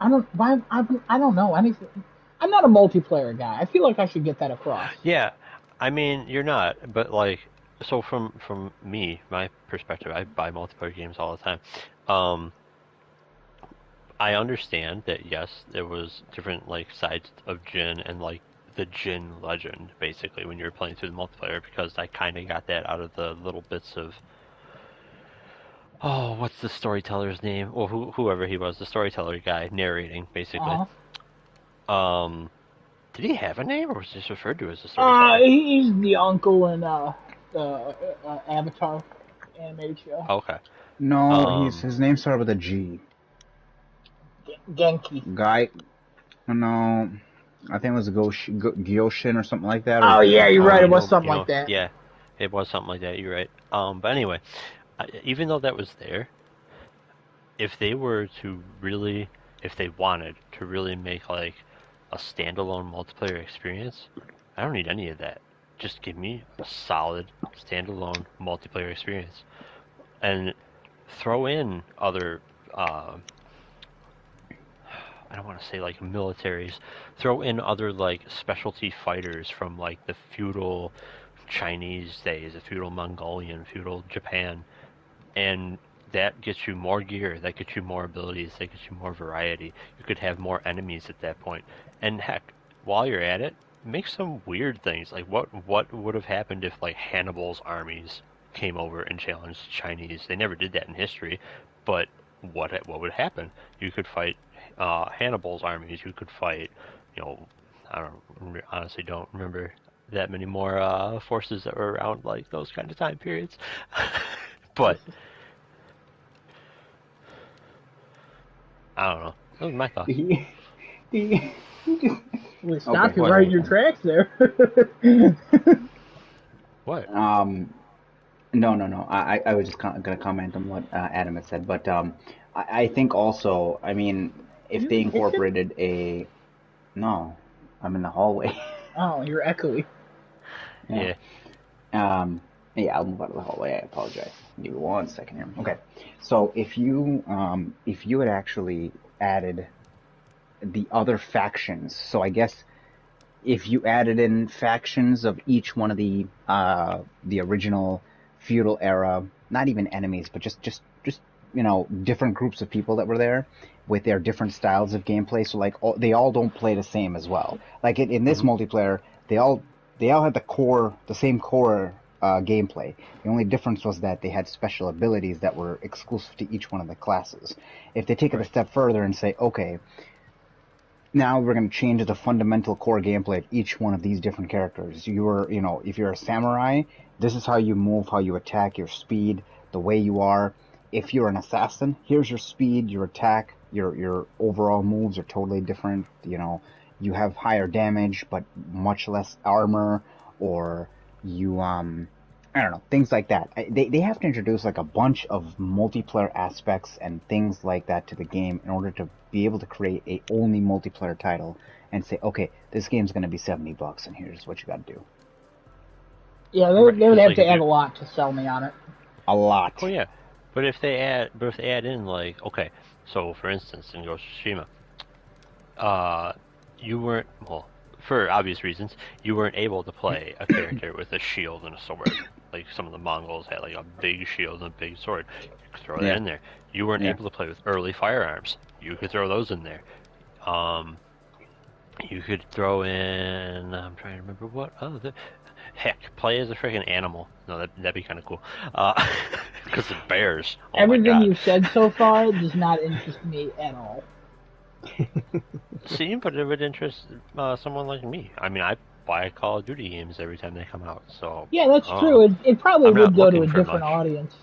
I don't know. I'm not a multiplayer guy. I feel like I should get that across. Yeah, I mean you're not, but like so from me, my perspective, I buy multiplayer games all the time. Um, I understand that yes, there was different like sides of Jin and like the Jin legend basically when you were playing through the multiplayer because I kind of got that out of the little bits of oh, what's the storyteller's name? Well, whoever he was, the storyteller guy narrating basically. Uh-huh. Um, did he have a name or was he just referred to as the storyteller? He's the uncle in Avatar animated show. Okay. No, Um, his name started with a G. Genki. Guy. No, I think it was Gyoshin or something like that, or Oh yeah, you're right. It was something you like know, that. yeah, it was something like that. You're right. But anyway, even though that was there, if they were to really, if they wanted to really make like a standalone multiplayer experience, I don't need any of that. Just give me a solid standalone multiplayer experience and throw in other I don't want to say like militaries, throw in other like specialty fighters from like the feudal Chinese days, the feudal Mongolian, feudal Japan, and that gets you more gear, that gets you more abilities, that gets you more variety. You could have more enemies at that point. And heck, while you're at it, make some weird things. Like what would have happened if like Hannibal's armies came over and challenged the Chinese? They never did that in history, but what would happen? You could fight Hannibal's armies. You could fight, you know, I don't honestly don't remember that many more forces that were around like those kind of time periods. But I don't know. Those are my thoughts. He, he, We okay, stopped you right in sorry. your tracks there. What? No. I was just going to comment on what Adam had said, but I think also, I mean, Are if you in they the kitchen? incorporated a no, I'm in the hallway. Oh, you're echoey. Yeah. Yeah. Um, yeah, I'll move out of the hallway. I apologize. Give me 1 second here. Okay. So if you had actually added the other factions, so I guess if you added in factions of each one of the original feudal era, not even enemies, but just different groups of people that were there with their different styles of gameplay. So like they all don't play the same as well. Like in this Hmm. multiplayer, they all had the same core gameplay. The only difference was that they had special abilities that were exclusive to each one of the classes. If they take it a Right. step further and say, okay, now we're going to change the fundamental core gameplay of each one of these different characters. If you're a samurai, this is how you move, how you attack, your speed, the way you are. If you're an assassin, here's your speed, your attack, your overall moves are totally different. You have higher damage but much less armor, or you I don't know, things like that. They have to introduce like a bunch of multiplayer aspects and things like that to the game in order to be able to create a only multiplayer title and say, okay, this game's going to be $70 and here's what you got to do. Yeah, Right. they would Because have like to if add you, a lot to sell me on it. A oh lot. yeah, but if they add in like, okay, so for instance, in Ghost of Tsushima, uh, you weren't well for obvious reasons, you weren't able to play a character with a shield and a sword. Like some of the Mongols had like a big shield and a big sword. You could throw that Yeah, in there. You weren't yeah. able to play with early firearms. You could throw those in there. Um, you could throw in. I'm trying to remember what other. Heck, play as a freaking animal. No, that'd be kind of cool. Because the bears. Oh my Everything god. you've said so far does not interest me at all. See, but it would interest someone like me. I mean, I buy Call of Duty games every time they come out, so Yeah, that's I don't know. true. It probably I'm not would go to looking a for different much. audience.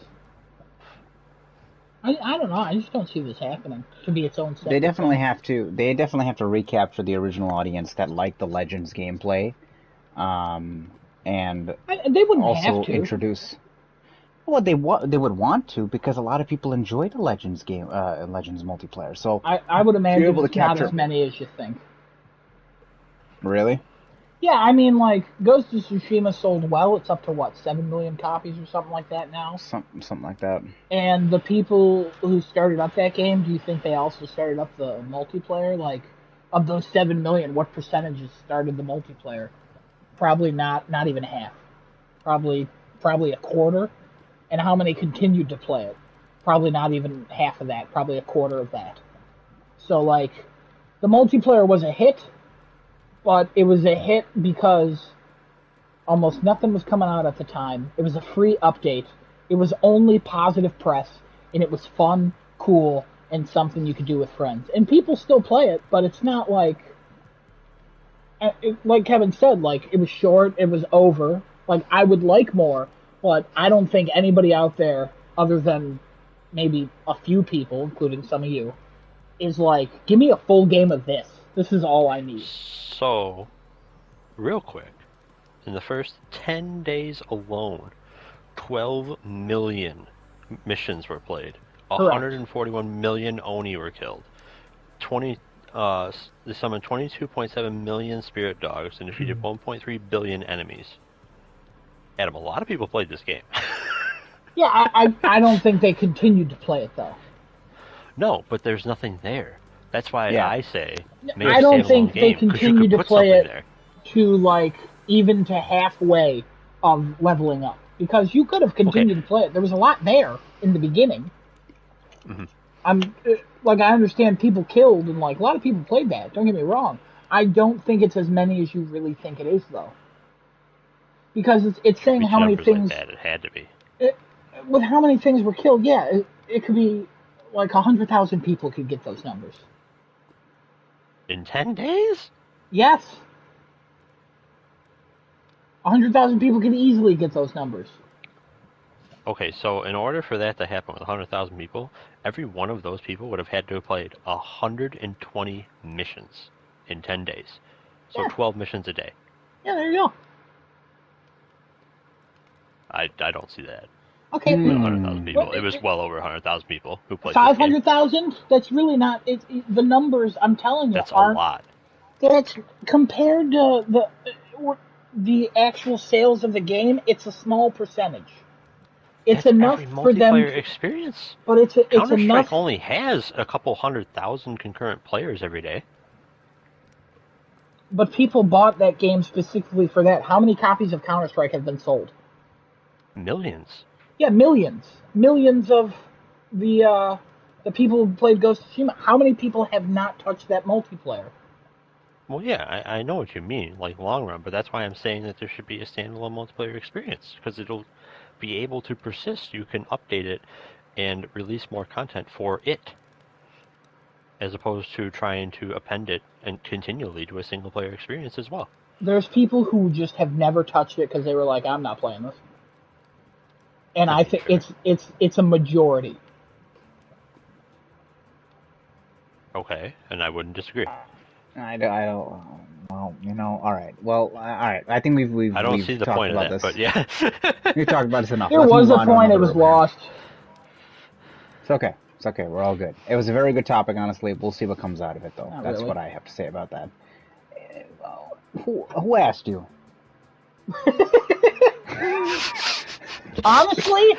I don't know. I just don't see this happening to be its own They separate definitely thing. have to. They definitely have to recapture the original audience that liked the Legends gameplay, and They wouldn't have also to. introduce. Well, they would want to because a lot of people enjoy the Legends multiplayer. So I would if you're imagine able to it's not capture, as many as you think. really, Yeah, I mean, like, Ghost of Tsushima sold well. It's up to, what, 7 million copies or something like that now? something like that. And the people who started up that game, do you think they also started up the multiplayer? Like, of those 7 million, what percentages started the multiplayer? Probably not even half. Probably a quarter. And how many continued to play it? Probably not even half of that. Probably a quarter of that. So like, the multiplayer was a hit, but it was a hit because almost nothing was coming out at the time. It was a free update. It was only positive press, and it was fun, cool, and something you could do with friends. And people still play it, but it's not like Kevin said, like, it was short, it was over. Like, I would like more, but I don't think anybody out there, other than maybe a few people, including some of you, is like, give me a full game of this. This is all I need. So, real quick, in the first 10 days alone, 12 million missions were played. Correct. 141 million Oni were killed. They summoned 22.7 million spirit dogs and defeated 1.3 billion enemies. Adam, a lot of people played this game. Yeah, I don't think they continued to play it, though. No, but there's nothing there. That's why I say make I don't think they game, continued to play it there. to, like, even to halfway of leveling up. Because you could have continued to play it. There was a lot there in the beginning. Mm-hmm. I understand people killed, and, like, a lot of people played that. Don't get me wrong. I don't think it's as many as you really think it is, though. Because it's saying how many things... Like that, it had to be. With how many things were killed, yeah, it could be like 100,000 people could get those numbers. In 10 days? Yes. 100,000 people could easily get those numbers. Okay, so in order for that to happen with 100,000 people, every one of those people would have had to have played 120 missions in 10 days. So 12 missions a day. Yeah, there you go. I don't see that. Okay. 100,000 people. It was well over 100,000 people who played 500,000? That's really not... the numbers, I'm telling you, that's a lot. That's compared to the actual sales of the game, it's a small percentage. It's enough for them. Multiplayer experience. But it's Counter-Strike enough. only has a couple 100,000 concurrent players every day. But people bought that game specifically for that. How many copies of Counter-Strike have been sold? Millions. Yeah, millions. Millions of the people who played Ghost of Tsushima. How many people have not touched that multiplayer? Well, yeah, I know what you mean, like long run, but that's why I'm saying that there should be a standalone multiplayer experience, because it'll be able to persist. You can update it and release more content for it, as opposed to trying to append it and continually to a single player experience as well. There's people who just have never touched it because they were like, I'm not playing this. And I think it's a majority. Okay, and I wouldn't disagree. I don't. Well, all right. Well, all right. I think we've. I don't see the talked point about of that, this. but yeah. We've talked about this enough. There Let's was move a on to point. It another was review. lost. It's okay. It's okay. We're all good. It was a very good topic, honestly. We'll see what comes out of it, though. Not That's really. what I have to say about that. Who asked you? Honestly,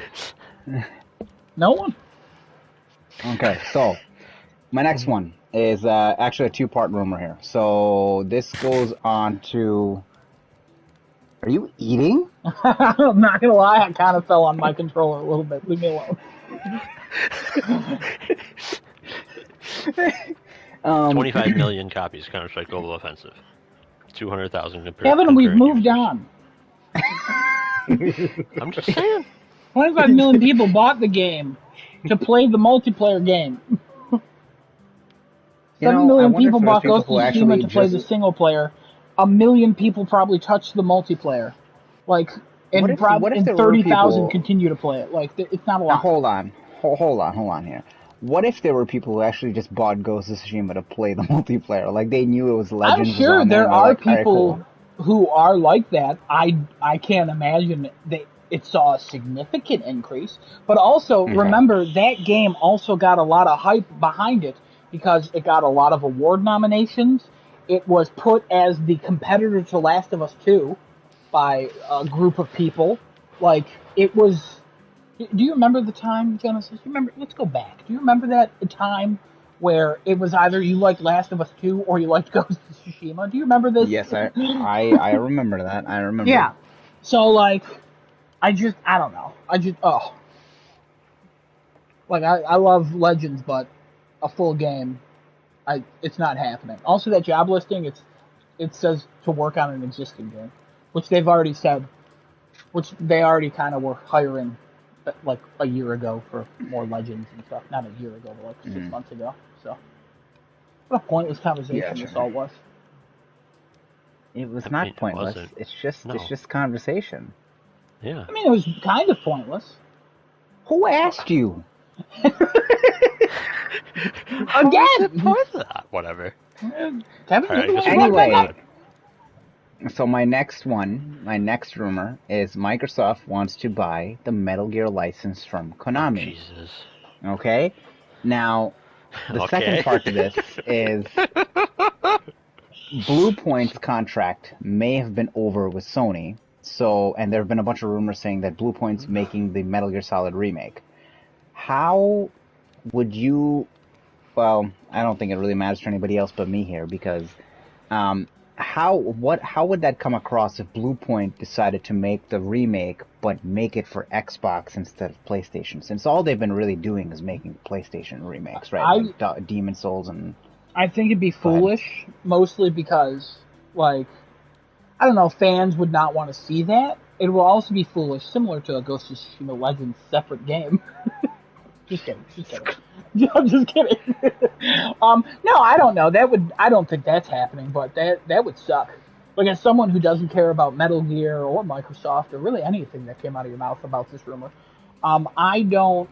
no one. Okay, so my next one is actually a two-part rumor here. So this goes on to... Are you eating? I'm not gonna lie, I kind of fell on my controller a little bit. Leave me alone. 25 million copies Counter-Strike Global Offensive. 200,000 compared. Kevin, we've moved on. I'm just saying. 25 million people bought the game to play the multiplayer game. 7 million people bought Ghost of Tsushima to play the single player. 1 million people probably touched the multiplayer. Like, and 30,000 continue to play it. Like, it's not a lot. Now, hold on here. What if there were people who actually just bought Ghost of Tsushima to play the multiplayer? Like, they knew it was Legends. I'm sure there are people who are like that. I can't imagine it saw a significant increase. But also, remember, that game also got a lot of hype behind it because it got a lot of award nominations. It was put as the competitor to Last of Us 2 by a group of people. Like, it was... Do you remember the time, Genesis? Let's go back. Do you remember that time where it was either you liked Last of Us 2 or you liked Ghost of Tsushima. Do you remember this? Yes, I remember that. I remember. Yeah. So, like, I don't know. Like, I love Legends, but a full game, it's not happening. Also, that job listing, it says to work on an existing game, which they've already said, which they already kind of were hiring, like, a year ago for more Legends and stuff. Not a year ago, but like 6 months ago. So, what a pointless conversation this all was. It was not pointless. It's just conversation. Yeah. I mean, it was kind of pointless. Who asked you? Again! Whatever. Kevin, anyway, so my next rumor is Microsoft wants to buy the Metal Gear license from Konami. Oh, Jesus. Okay? Now, the second part to this is Bluepoint's contract may have been over with Sony, and there have been a bunch of rumors saying that Bluepoint's making the Metal Gear Solid remake. How would you... Well, I don't think it really matters to anybody else but me here, because how would that come across if Bluepoint decided to make the remake, but make it for Xbox instead of PlayStation? Since all they've been really doing is making PlayStation remakes, right? Like Demon Souls and... I think it'd be foolish, mostly because, like, I don't know, fans would not want to see that. It will also be foolish, similar to a Ghost of Tsushima Legends separate game. Just kidding. I'm just kidding. No, I don't know. I don't think that's happening, but that would suck. Like, as someone who doesn't care about Metal Gear or Microsoft or really anything that came out of your mouth about this rumor, I don't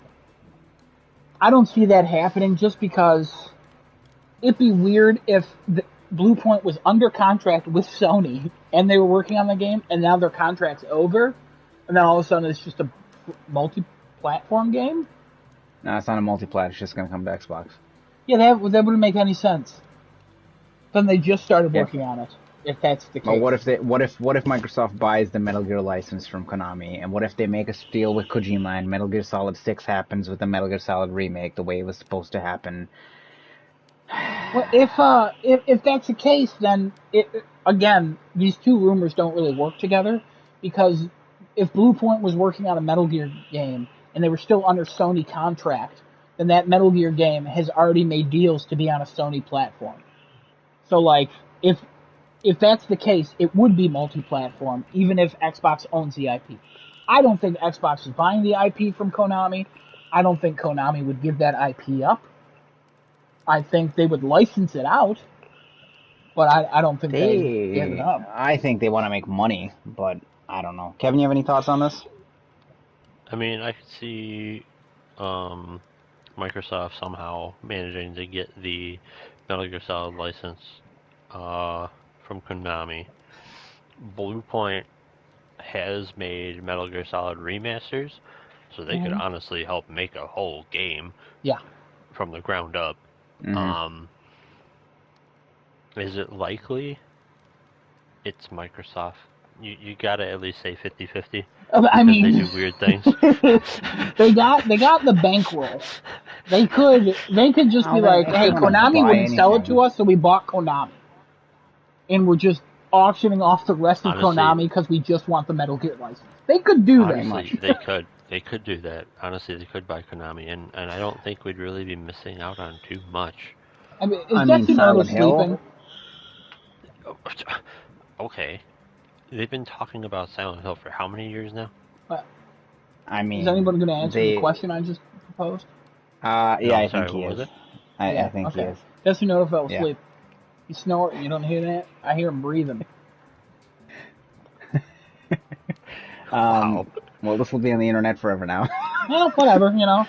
see that happening, just because it'd be weird if Bluepoint was under contract with Sony and they were working on the game, and now their contract's over, and then all of a sudden it's just a multi-platform game. No, it's not a multi-plat. It's just going to come to Xbox. Yeah, that wouldn't make any sense. Then they just started working on it. If that's the case. But what if Microsoft buys the Metal Gear license from Konami, and what if they make a deal with Kojima and Metal Gear Solid 6 happens with the Metal Gear Solid remake the way it was supposed to happen? Well, if that's the case, then again, these two rumors don't really work together, because if Bluepoint was working on a Metal Gear game and they were still under Sony contract, then that Metal Gear game has already made deals to be on a Sony platform. So, like, if that's the case, it would be multi-platform, even if Xbox owns the IP. I don't think Xbox is buying the IP from Konami. I don't think Konami would give that IP up. I think they would license it out, but I don't think they give it up. I think they want to make money, but I don't know. Kevin, you have any thoughts on this? I mean, I could see Microsoft somehow managing to get the Metal Gear Solid license from Konami. Bluepoint has made Metal Gear Solid remasters, so they could honestly help make a whole game from the ground up. Is it likely it's Microsoft? You gotta at least say 50-50. I mean, they do weird things. they got the bankroll. They could just be like, hey, Konami wouldn't sell it to us, so we bought Konami, and we're just auctioning off the rest of Konami because we just want the Metal Gear license. They could do that. Honestly, they could do that. Honestly, they could buy Konami, and I don't think we'd really be missing out on too much. I mean, is Desunoto sleeping? Okay. They've been talking about Silent Hill for how many years now? I mean, is anyone going to answer the question I just proposed? I think he is. I think he is. Desunoto fell asleep. He snoring. You don't hear that? I hear him breathing. Wow. Well, this will be on the internet forever now. Well, whatever. You know,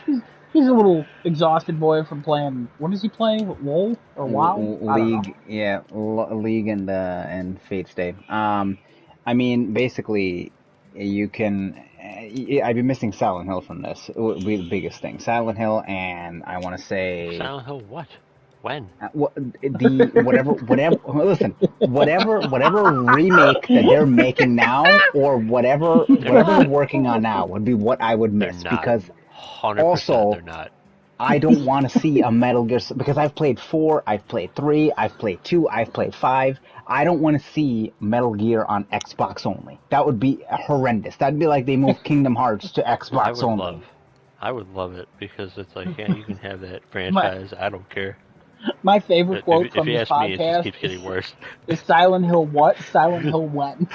he's a little exhausted boy from playing. What does he play? WoW or WoW? League, League and Fate Stay. I mean, basically, you can. I'd be missing Silent Hill from this. It would be the biggest thing. Silent Hill, and I want to say Silent Hill. What? When? Whatever. Listen, whatever remake that they're making now, or whatever they're working on now, would be what I would miss, because 100% also they're not. I don't want to see a Metal Gear because I've played 4, I've played 3, I've played 2, I've played 5. I don't want to see Metal Gear on Xbox only. That would be horrendous. That'd be like they moved Kingdom Hearts to Xbox only. I would love it because it's like, yeah, you can have that My, franchise. I don't care. my favorite quote If from you this ask me, it just podcast keeps getting worse. is Silent Hill what? Silent Hill when?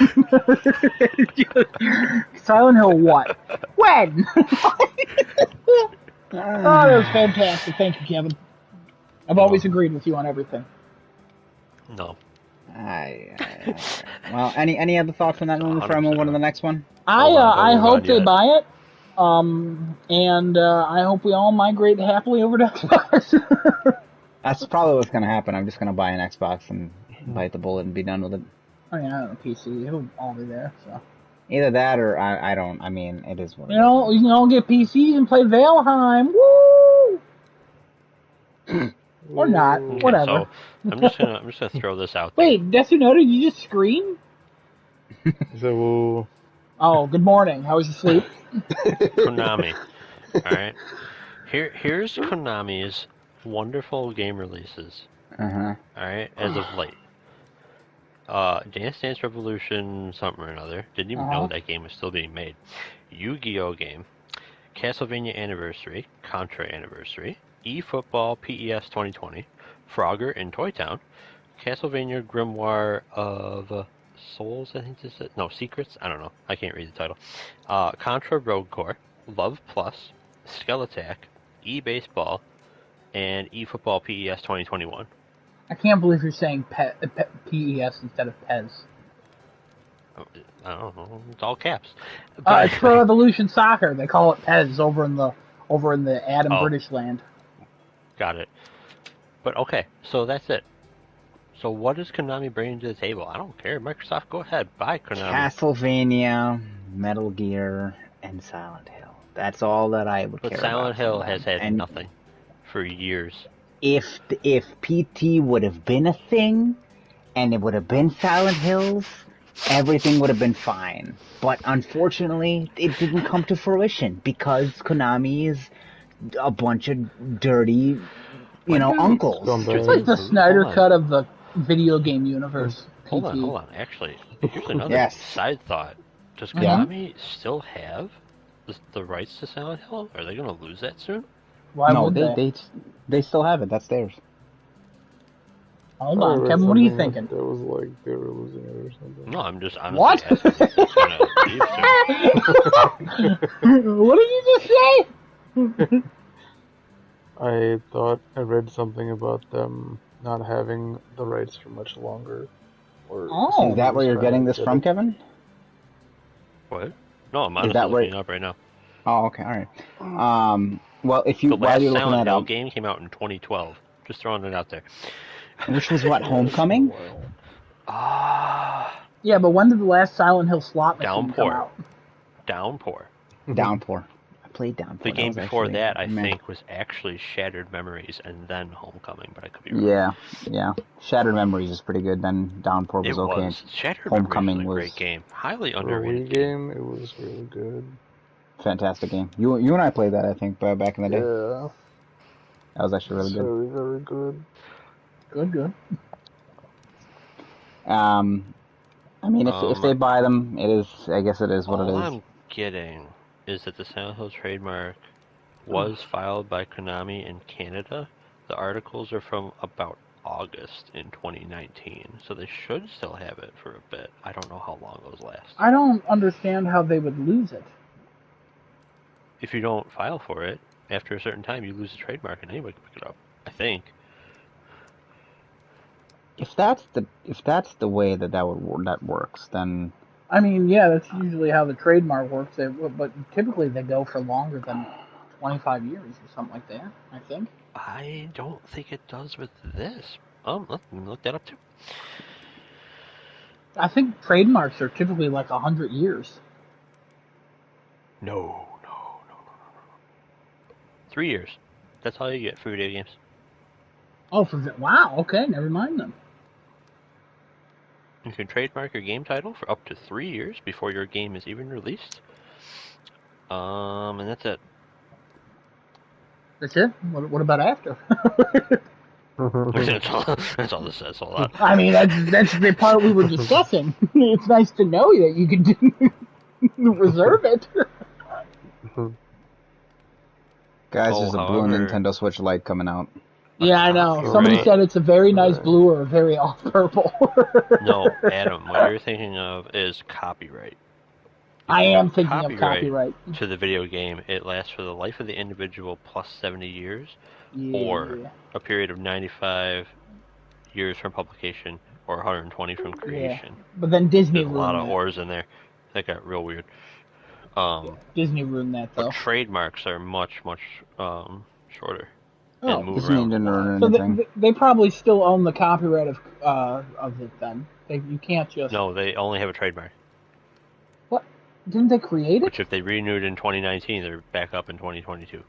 Silent Hill what? When? Oh, that was fantastic. Thank you, Kevin. I've always agreed with you on everything. No. Well, any other thoughts on that movie before I move on to the next one? I hope they buy it. And I hope we all migrate happily over to Xbox. That's probably what's going to happen. I'm just going to buy an Xbox and bite the bullet and be done with it. I mean, I don't know, PC. It'll all be there, so. Either that or I don't. I mean, it is what it is. You know, you can all get PCs and play Valheim. Woo! Or not. Okay, Whatever. so I'm just gonna throw this out there. Wait, Desunoto, did you just scream? So, Oh, good morning. How was your sleep? Konami. Alright. Here's Konami's wonderful game releases. Alright, as of late. Dance Dance Revolution something or another. Didn't even know that game was still being made. Yu-Gi-Oh! Game. Castlevania Anniversary. Contra Anniversary. eFootball PES 2020. Frogger in Toy Town. Castlevania Grimoire of Souls, I think this is. No, Secrets? I don't know. I can't read the title. Contra Rogue Core. Love Plus. Skeletak. eBaseball. And eFootball PES 2021. I can't believe you're saying PES instead of PES. I don't know. It's all caps. It's Pro Evolution Soccer. They call it PES over in the Adam British land. Got it. But okay, so that's it. So what is Konami bringing to the table? I don't care. Microsoft, go ahead. Buy Konami. Castlevania, Metal Gear, and Silent Hill. That's all that I would care about. But Silent Hill has had nothing for years. If PT would have been a thing, and it would have been Silent Hills, everything would have been fine. But unfortunately, it didn't come to fruition because Konami is a bunch of dirty, uncles. It's like the Snyder cut of the video game universe. Hold on. Actually, here's another side thought. Does Konami still have the rights to Silent Hill? Are they going to lose that soon? Why would they still have it. That's theirs. Hold on, Kevin. What are you thinking? That was like they were losing it or something. No, I'm just honestly what? What did you just say? I thought I read something about them not having the rights for much longer. Is that where you're getting this from, Kevin? What? No, I'm honestly looking it up right now. Oh, okay, all right. Well, if you while you're looking Silent at Hill game came out in 2012. Just throwing it out there. Which was what, Homecoming? Yeah, but when did the last Silent Hill slot machine come out? Downpour. I played Downpour. The game before that, I think, was actually Shattered Memories and then Homecoming, but I could be wrong. Yeah. Shattered Memories is pretty good. Then Downpour was okay. Shattered Homecoming Memories was a great game. Highly For underrated a Wii game. It was really good. Fantastic game. You and I played that, I think, back in the day. Yeah. That was actually really good. Very, very good. Good. I mean, if they buy them, I guess it is what it is. All I'm getting is that the Silent Hill trademark was filed by Konami in Canada. The articles are from about August in 2019, so they should still have it for a bit. I don't know how long those last. I don't understand how they would lose it. If you don't file for it, after a certain time, you lose the trademark and anyone can pick it up. I think. If that's the way that works, then I mean, yeah, that's usually how the trademark works. But typically they go for longer than 25 years or something like that. I think. I don't think it does with this. Let me look that up too. I think trademarks are typically like 100 years. No. 3 years. That's all you get for video games. Oh, wow. Okay, never mind then. You can trademark your game title for up to 3 years before your game is even released. And that's it. That's it. What about after? That's all this says. Hold on. I mean, that's the part we were discussing. It's nice to know that you can reserve it. Guys, there's a blue However, Nintendo Switch Lite coming out. Yeah, I know. Copyright. Somebody said it's a very nice blue or a very off purple. No, Adam, what you're thinking of is copyright. I am thinking of Copyright copyright. to the video game, it lasts for the life of the individual plus 70 years, or Yeah. a period of 95 years from publication, or 120 from creation. But then Disney There's a lot ruined of that. ors in there. That got real weird. Disney ruined that, though. But trademarks are much shorter Oh. and move Disney around a didn't lot. earn So anything. they probably still own the copyright of it then. You can't just... No, they only have a trademark. What? Didn't they create it? Which, if they renewed in 2019, they're back up in 2022.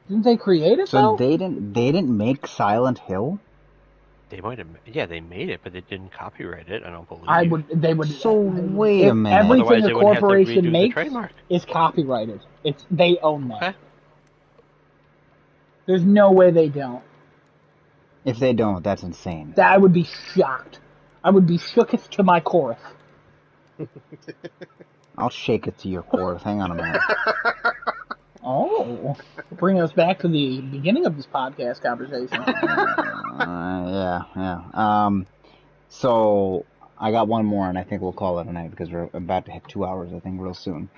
Didn't they create it, So though? they didn't make Silent Hill? They might have, yeah, they made it, but they didn't copyright it. I don't believe. They would. So wait a minute. Everything Otherwise, a they wouldn't have to corporation redo the makes trademark. is copyrighted. They own that. Okay. There's no way they don't. If they don't, that's insane. I would be shocked. I would be shooketh to my core. I'll shake it to your core. Hang on a minute. Oh, bring us back to the beginning of this podcast conversation. Yeah. So I got one more, and I think we'll call it a night because we're about to hit 2 hours. I think real soon.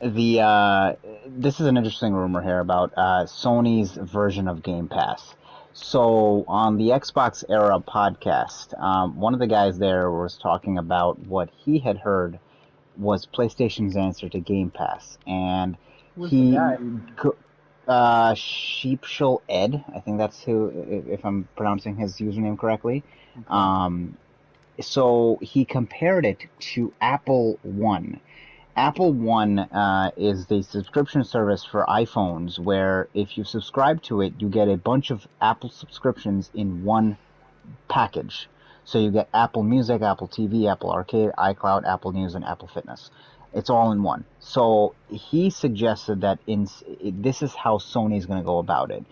This is an interesting rumor here about Sony's version of Game Pass. So on the Xbox Era podcast, one of the guys there was talking about what he had heard was PlayStation's answer to Game Pass, and Sheepshell Ed, I think that's who, if I'm pronouncing his username correctly. Okay. So he compared it to Apple One. Apple One is the subscription service for iPhones where if you subscribe to it, you get a bunch of Apple subscriptions in one package. So you get Apple Music, Apple TV, Apple Arcade, iCloud, Apple News, and Apple Fitness. It's all in one. So he suggested that this is how Sony's going to go about it.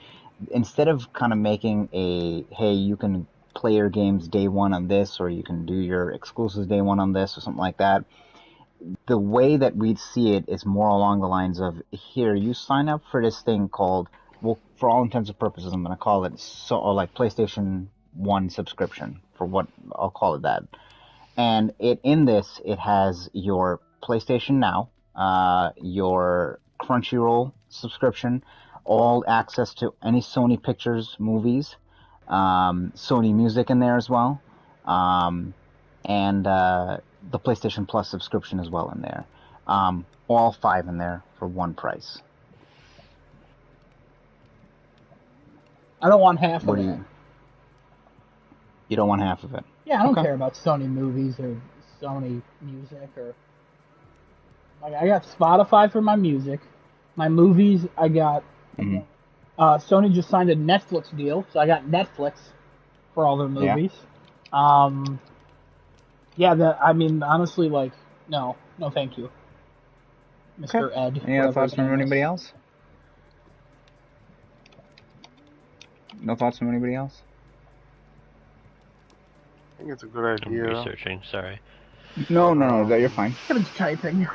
Instead of kind of making hey, you can play your games day one on this, or you can do your exclusives day one on this, or something like that, the way that we'd see it is more along the lines of, here, you sign up for this thing called, well, for all intents and purposes, I'm going to call it like PlayStation 1 subscription, for what I'll call it that. And in this, it has your PlayStation Now, your Crunchyroll subscription, all access to any Sony Pictures movies, Sony Music in there as well, and the PlayStation Plus subscription as well in there. All 5 in there for one price. I don't want half of it. You don't want half of it? Yeah, I don't care about Sony movies or Sony music or... Like, I got Spotify for my music. My movies, I got... Mm-hmm. Sony just signed a Netflix deal, so I got Netflix for all their movies. Yeah. I mean, honestly, like, no thank you, Mr. Okay. Ed. Any other thoughts from anybody else? No thoughts from anybody else? I think it's a good idea. I'm researching, sorry. No, you're fine. I'm typing.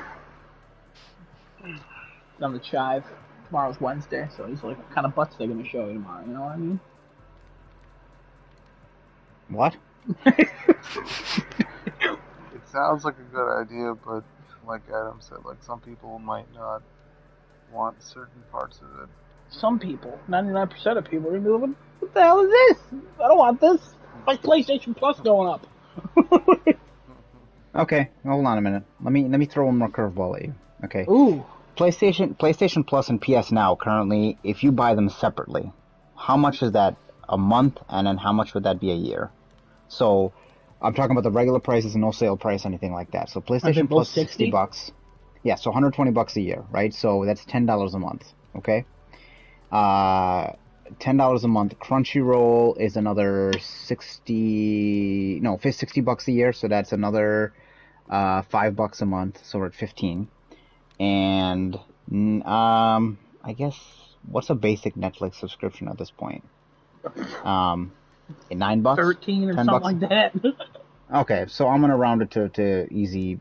On the chive. Tomorrow's Wednesday, so he's like, what kind of butts they gonna show you tomorrow, you know what I mean? What? It sounds like a good idea, but like Adam said, like some people might not want certain parts of it. Some people, 99% of people are gonna be like, what the hell is this? I don't want this. My PlayStation Plus going up. Okay, hold on a minute. Let me throw one more curveball at you. Okay. Ooh. PlayStation Plus and PS Now currently, if you buy them separately, how much is that a month, and then how much would that be a year? So I'm talking about the regular prices, no sale price, anything like that. So PlayStation Plus $60. Yeah, so $120 a year, right? So that's $10 a month. Okay. $10 a month. Crunchyroll is another $60 a year, so that's another $5 a month. So we're at $15. And I I guess, what's a basic Netflix subscription at this point? $9, 13 or $10. something like that. Okay, so I'm gonna round it to easy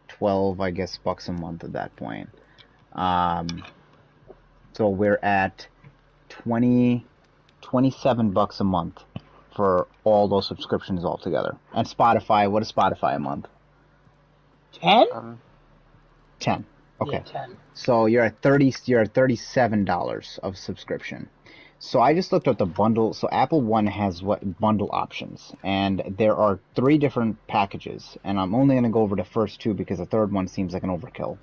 12, I guess, bucks a month at that point. Um, so we're at 20, $27 a month for all those subscriptions altogether. And Spotify, what is Spotify a month? 10? 10. Yeah, Okay. 10. So you're at $37 of subscription. So I just looked at the bundle. So Apple One has what bundle options, and there are 3 different packages, and I'm only going to go over the first 2 because the third one seems like an overkill.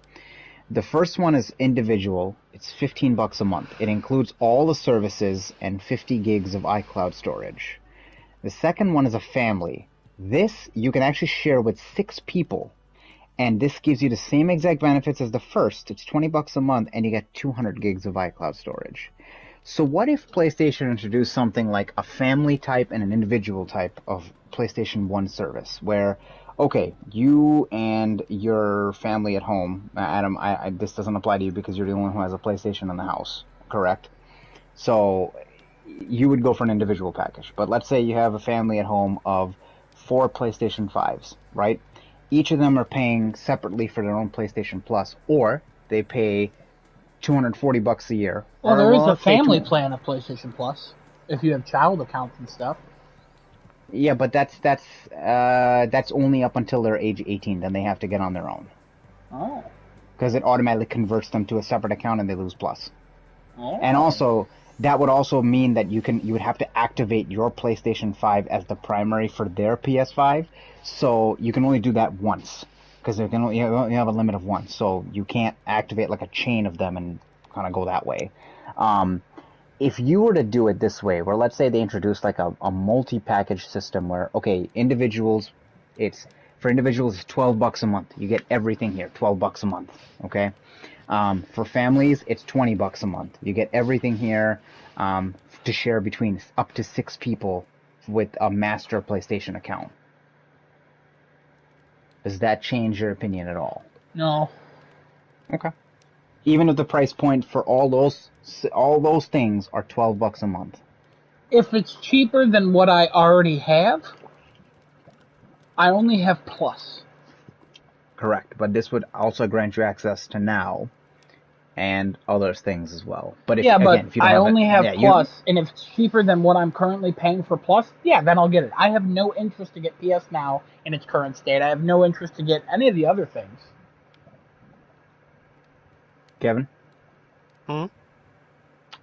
The first one is individual. It's $15 a month. It includes all the services and 50 gigs of iCloud storage. The second one is a family. This you can actually share with 6 people, and this gives you the same exact benefits as the first. It's $20 a month, and you get 200 gigs of iCloud storage. So what if PlayStation introduced something like a family type and an individual type of PlayStation 1 service where, okay, you and your family at home, Adam, this doesn't apply to you because you're the only one who has a PlayStation in the house, correct? So you would go for an individual package. But let's say you have a family at home of 4 PlayStation 5s, right? Each of them are paying separately for their own PlayStation Plus, or they pay $240 a year. Well, Or there is a let's say family plan of PlayStation Plus if you have child accounts and stuff. Yeah, but that's only up until they're age 18. Then they have to get on their own Oh. because it automatically converts them to a separate account and they lose Plus. Oh. And also, that would also mean that you would have to activate your PlayStation 5 as the primary for their PS5. So you can only do that once because you have a limit of one. So you can't activate like a chain of them and kind of go that way. If you were to do it this way, where let's say they introduced like a multi-package system where, okay, for individuals it's $12 a month. You get everything here, $12 a month. Okay. For families, it's $20 a month. You get everything here, to share between up to 6 people with a master PlayStation account. Does that change your opinion at all? No. Okay. Even if the price point for all those things are $12 a month. If it's cheaper than what I already have, I only have Plus. Correct, but this would also grant you access to Now and other things as well. But Yeah, but if you don't I have only have yeah, Plus, and if it's cheaper than what I'm currently paying for Plus, yeah, then I'll get it. I have no interest to get PS Now in its current state. I have no interest to get any of the other things. Kevin, Hmm?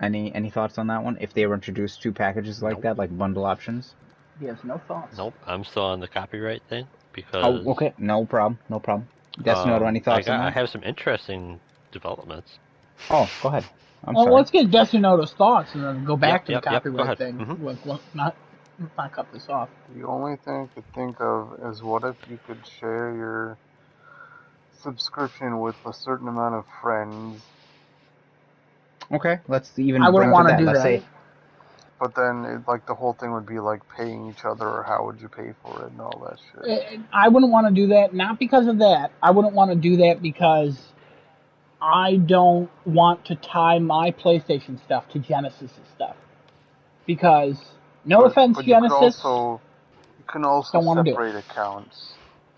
any thoughts on that one? If they were introduced 2 packages like Nope. that, like bundle options? He has no thoughts. Nope. I'm still on the copyright thing Oh, because okay, no problem. Desunoto, any thoughts on I that? have some interesting developments. Oh, go ahead. I'm Well, sorry. let's get Desunoto's thoughts and then go back to the Yep. Go copyright ahead. thing. Hmm. Well, not cut this off. The only thing I could think of is what if you could share your subscription with a certain amount of friends, Okay, let's I even wouldn't bring to want to that. do Let's that. say, but then like the whole thing would be like paying each other, or how would you pay for it and all that shit. I wouldn't want to do that, not because of that. I wouldn't want to do that because I don't want to tie my PlayStation stuff to Genesis stuff. Because, no offense, But you could Genesis, also don't want to do it. separate accounts.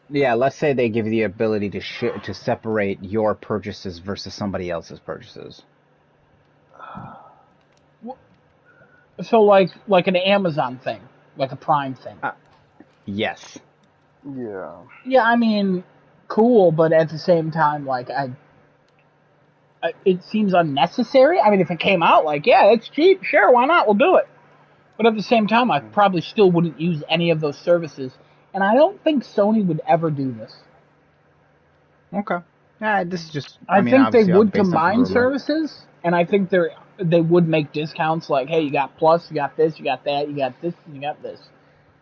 yeah, let's say they give you the ability to separate your purchases versus somebody else's purchases. So, like an Amazon thing, like a Prime thing. Yes. Yeah. Yeah, I mean, cool, but at the same time, like, it seems unnecessary. I mean, if it came out, like, yeah, it's cheap, sure, why not? We'll do it. But at the same time, I probably still wouldn't use any of those services. And I don't think Sony would ever do this. Okay. This is just. I mean, think they obviously, would based off of combine rumor. services, and I think they would make discounts like, hey, you got Plus, you got this, you got that, you got this, and you got this.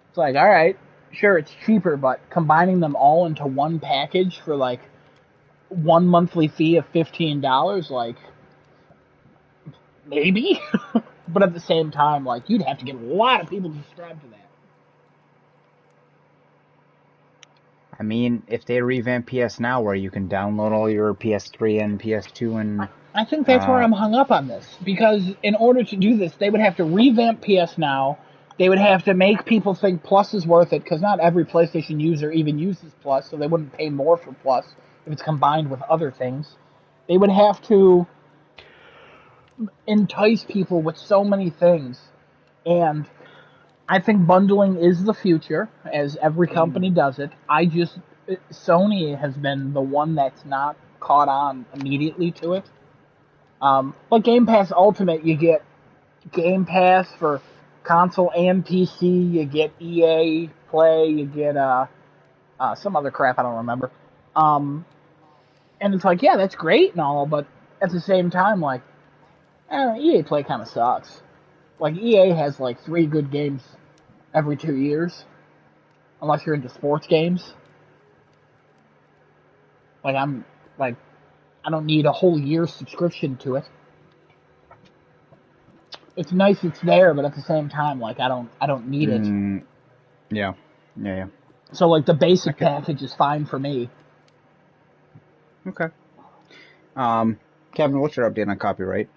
It's like, all right, sure, it's cheaper, but combining them all into one package for like one monthly fee of $15, like, maybe. But at the same time, like, you'd have to get a lot of people to subscribe to that. I mean, if they revamp PS Now, where you can download all your PS3 and PS2 and I think that's where I'm hung up on this. Because in order to do this, they would have to revamp PS Now. They would have to make people think Plus is worth it, because not every PlayStation user even uses Plus, so they wouldn't pay more for Plus if it's combined with other things. They would have to entice people with so many things. And I think bundling is the future, as every company does it. Sony has been the one that's not caught on immediately to it. But Game Pass Ultimate, you get Game Pass for console and PC, you get EA Play, you get some other crap I don't remember. And it's like, yeah, that's great and all, but at the same time, like, EA Play kind of sucks. Like, EA has like 3 good games every 2 years, unless you're into sports games. Like, I don't need a whole year's subscription to it. It's nice it's there, but at the same time, like, I don't need it. Yeah. So, like, the basic package is fine for me. Okay. Kevin, what's your update on copyright?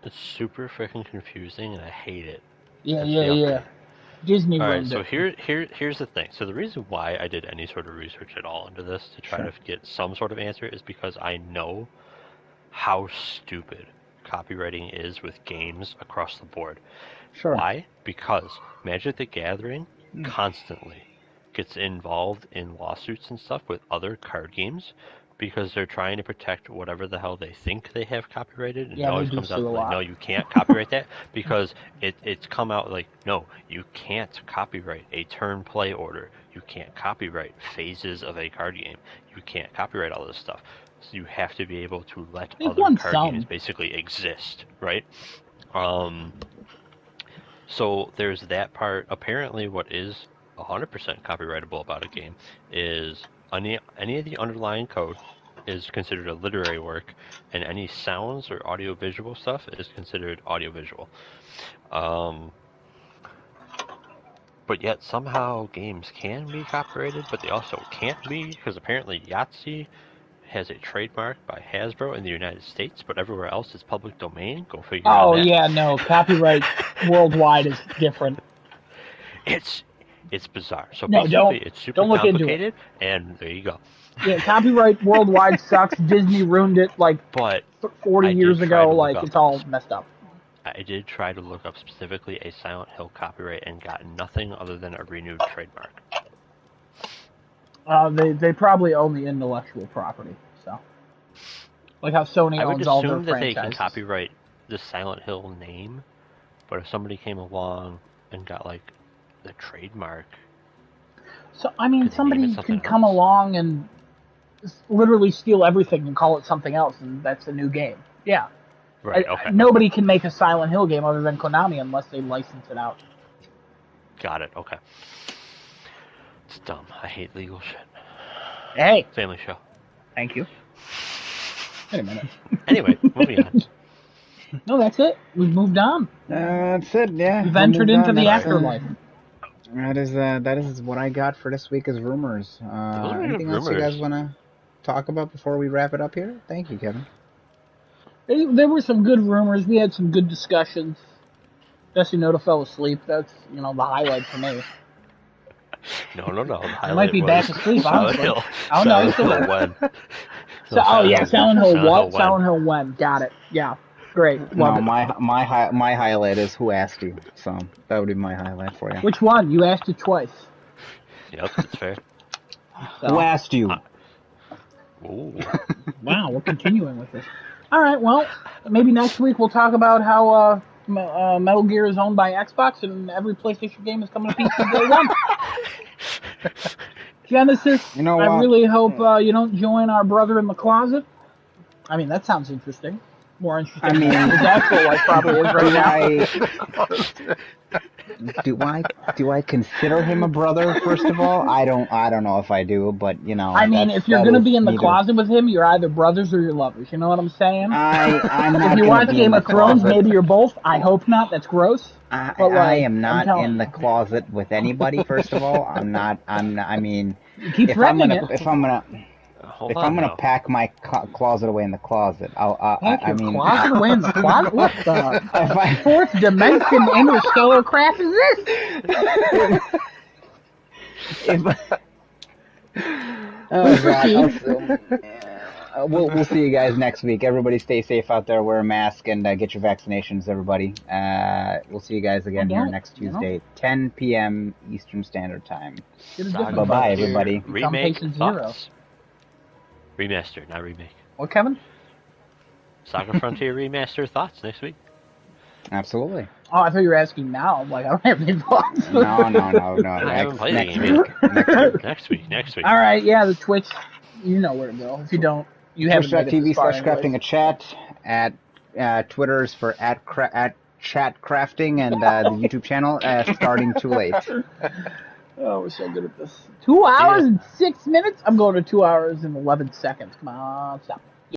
It's super freaking confusing, and I hate it. Yeah. Disney All right, ruined so it. here's the thing. So the reason why I did any sort of research at all into this to try to get some sort of answer is because I know how stupid copywriting is with games across the board. Sure. Why? Because Magic the Gathering constantly gets involved in lawsuits and stuff with other card games because they're trying to protect whatever the hell they think they have copyrighted, and it always comes out like, no, you can't copyright that, because it's come out like, no, you can't copyright a turn play order, you can't copyright phases of a card game, you can't copyright all this stuff. So you have to be able to let other card games basically exist, right? So there's that part. Apparently what is 100% copyrightable about a game is any of the underlying code is considered a literary work, and any sounds or audiovisual stuff is considered audiovisual. But yet somehow games can be copyrighted, but they also can't be, because apparently Yahtzee has a trademark by Hasbro in the United States, but everywhere else is public domain. Go figure on that. Oh, yeah, no. Copyright worldwide is different. It's bizarre. So no, basically, it's super don't look complicated, into it. And there you go. Yeah, copyright worldwide sucks. Disney ruined it like 40 years ago. Like, it's all messed up. I did try to look up specifically a Silent Hill copyright and got nothing other than a renewed trademark. They probably own the intellectual property, so. Like how Sony owns all their franchises. I would assume that they can copyright the Silent Hill name, but if somebody came along and got, like, the trademark... So, I mean, somebody can come along and literally steal everything and call it something else, and that's a new game. Yeah. Right, okay. Nobody can make a Silent Hill game other than Konami unless they license it out. Got it, okay. It's dumb. I hate legal shit. Hey! Family show. Thank you. Wait a minute. Anyway, moving on. No, that's it. We've moved on. That's it, yeah. We've entered into the afterlife. That is what I got for this week as rumors. Anything else you guys want to talk about before we wrap it up here? Thank you, Kevin. There were some good rumors. We had some good discussions. Desunoto fell asleep. That's, the highlight for me. No. I might be back asleep, honestly. Oh, no, he's still there. Silent Hill what? Silent Hill when? Got it. Yeah. Great. No, my highlight is Who Asked You. So that would be my highlight for you. Which one? You asked it twice. Yep, that's fair. Who asked you? Ooh. Wow, we're continuing with this. All right, well, maybe next week we'll talk about how Metal Gear is owned by Xbox and every PlayStation game is coming to PC day one. Genesis, I really hope you don't join our brother in the closet. I mean, that sounds interesting. More interesting than his actual life probably is right now. Do I consider him a brother? First of all, I don't know if I do, but I mean, if you're gonna be in the closet with him, you're either brothers or you're lovers. You know what I'm saying? I'm not. If you watch Game of Thrones, maybe you're both. I hope not. That's gross. I am not in the closet with anybody. First of all, I'm not. I mean, keep threatening it. If I'm gonna. Hold If on I'm gonna now. pack my closet away in the closet, Pack I your mean, closet away in the closet? What the if I, fourth dimension interstellar crap is this? if oh god, we'll see you guys next week. Everybody stay safe out there. Wear a mask and get your vaccinations, everybody. We'll see you guys again here next Tuesday, 10 p.m. Eastern Standard Time. Saga Bye-bye, Frontier everybody. remake Patient Zero. thoughts? Remaster, not remake. What, Kevin? Saga Frontier remaster thoughts next week. Absolutely. Oh, I thought you were asking now. I'm like, I don't have any thoughts. No. I haven't played Next the game week. Next week. All right, yeah, the Twitch, you know where to go. If you don't, you haven't made it this far Twitch.tv/crafting a chat. At Twitter's for at chat crafting, and the YouTube channel starting too late. Oh, we're so good at this. 2 hours and 6 minutes? I'm going to 2 hours and 11 seconds. Come on, stop.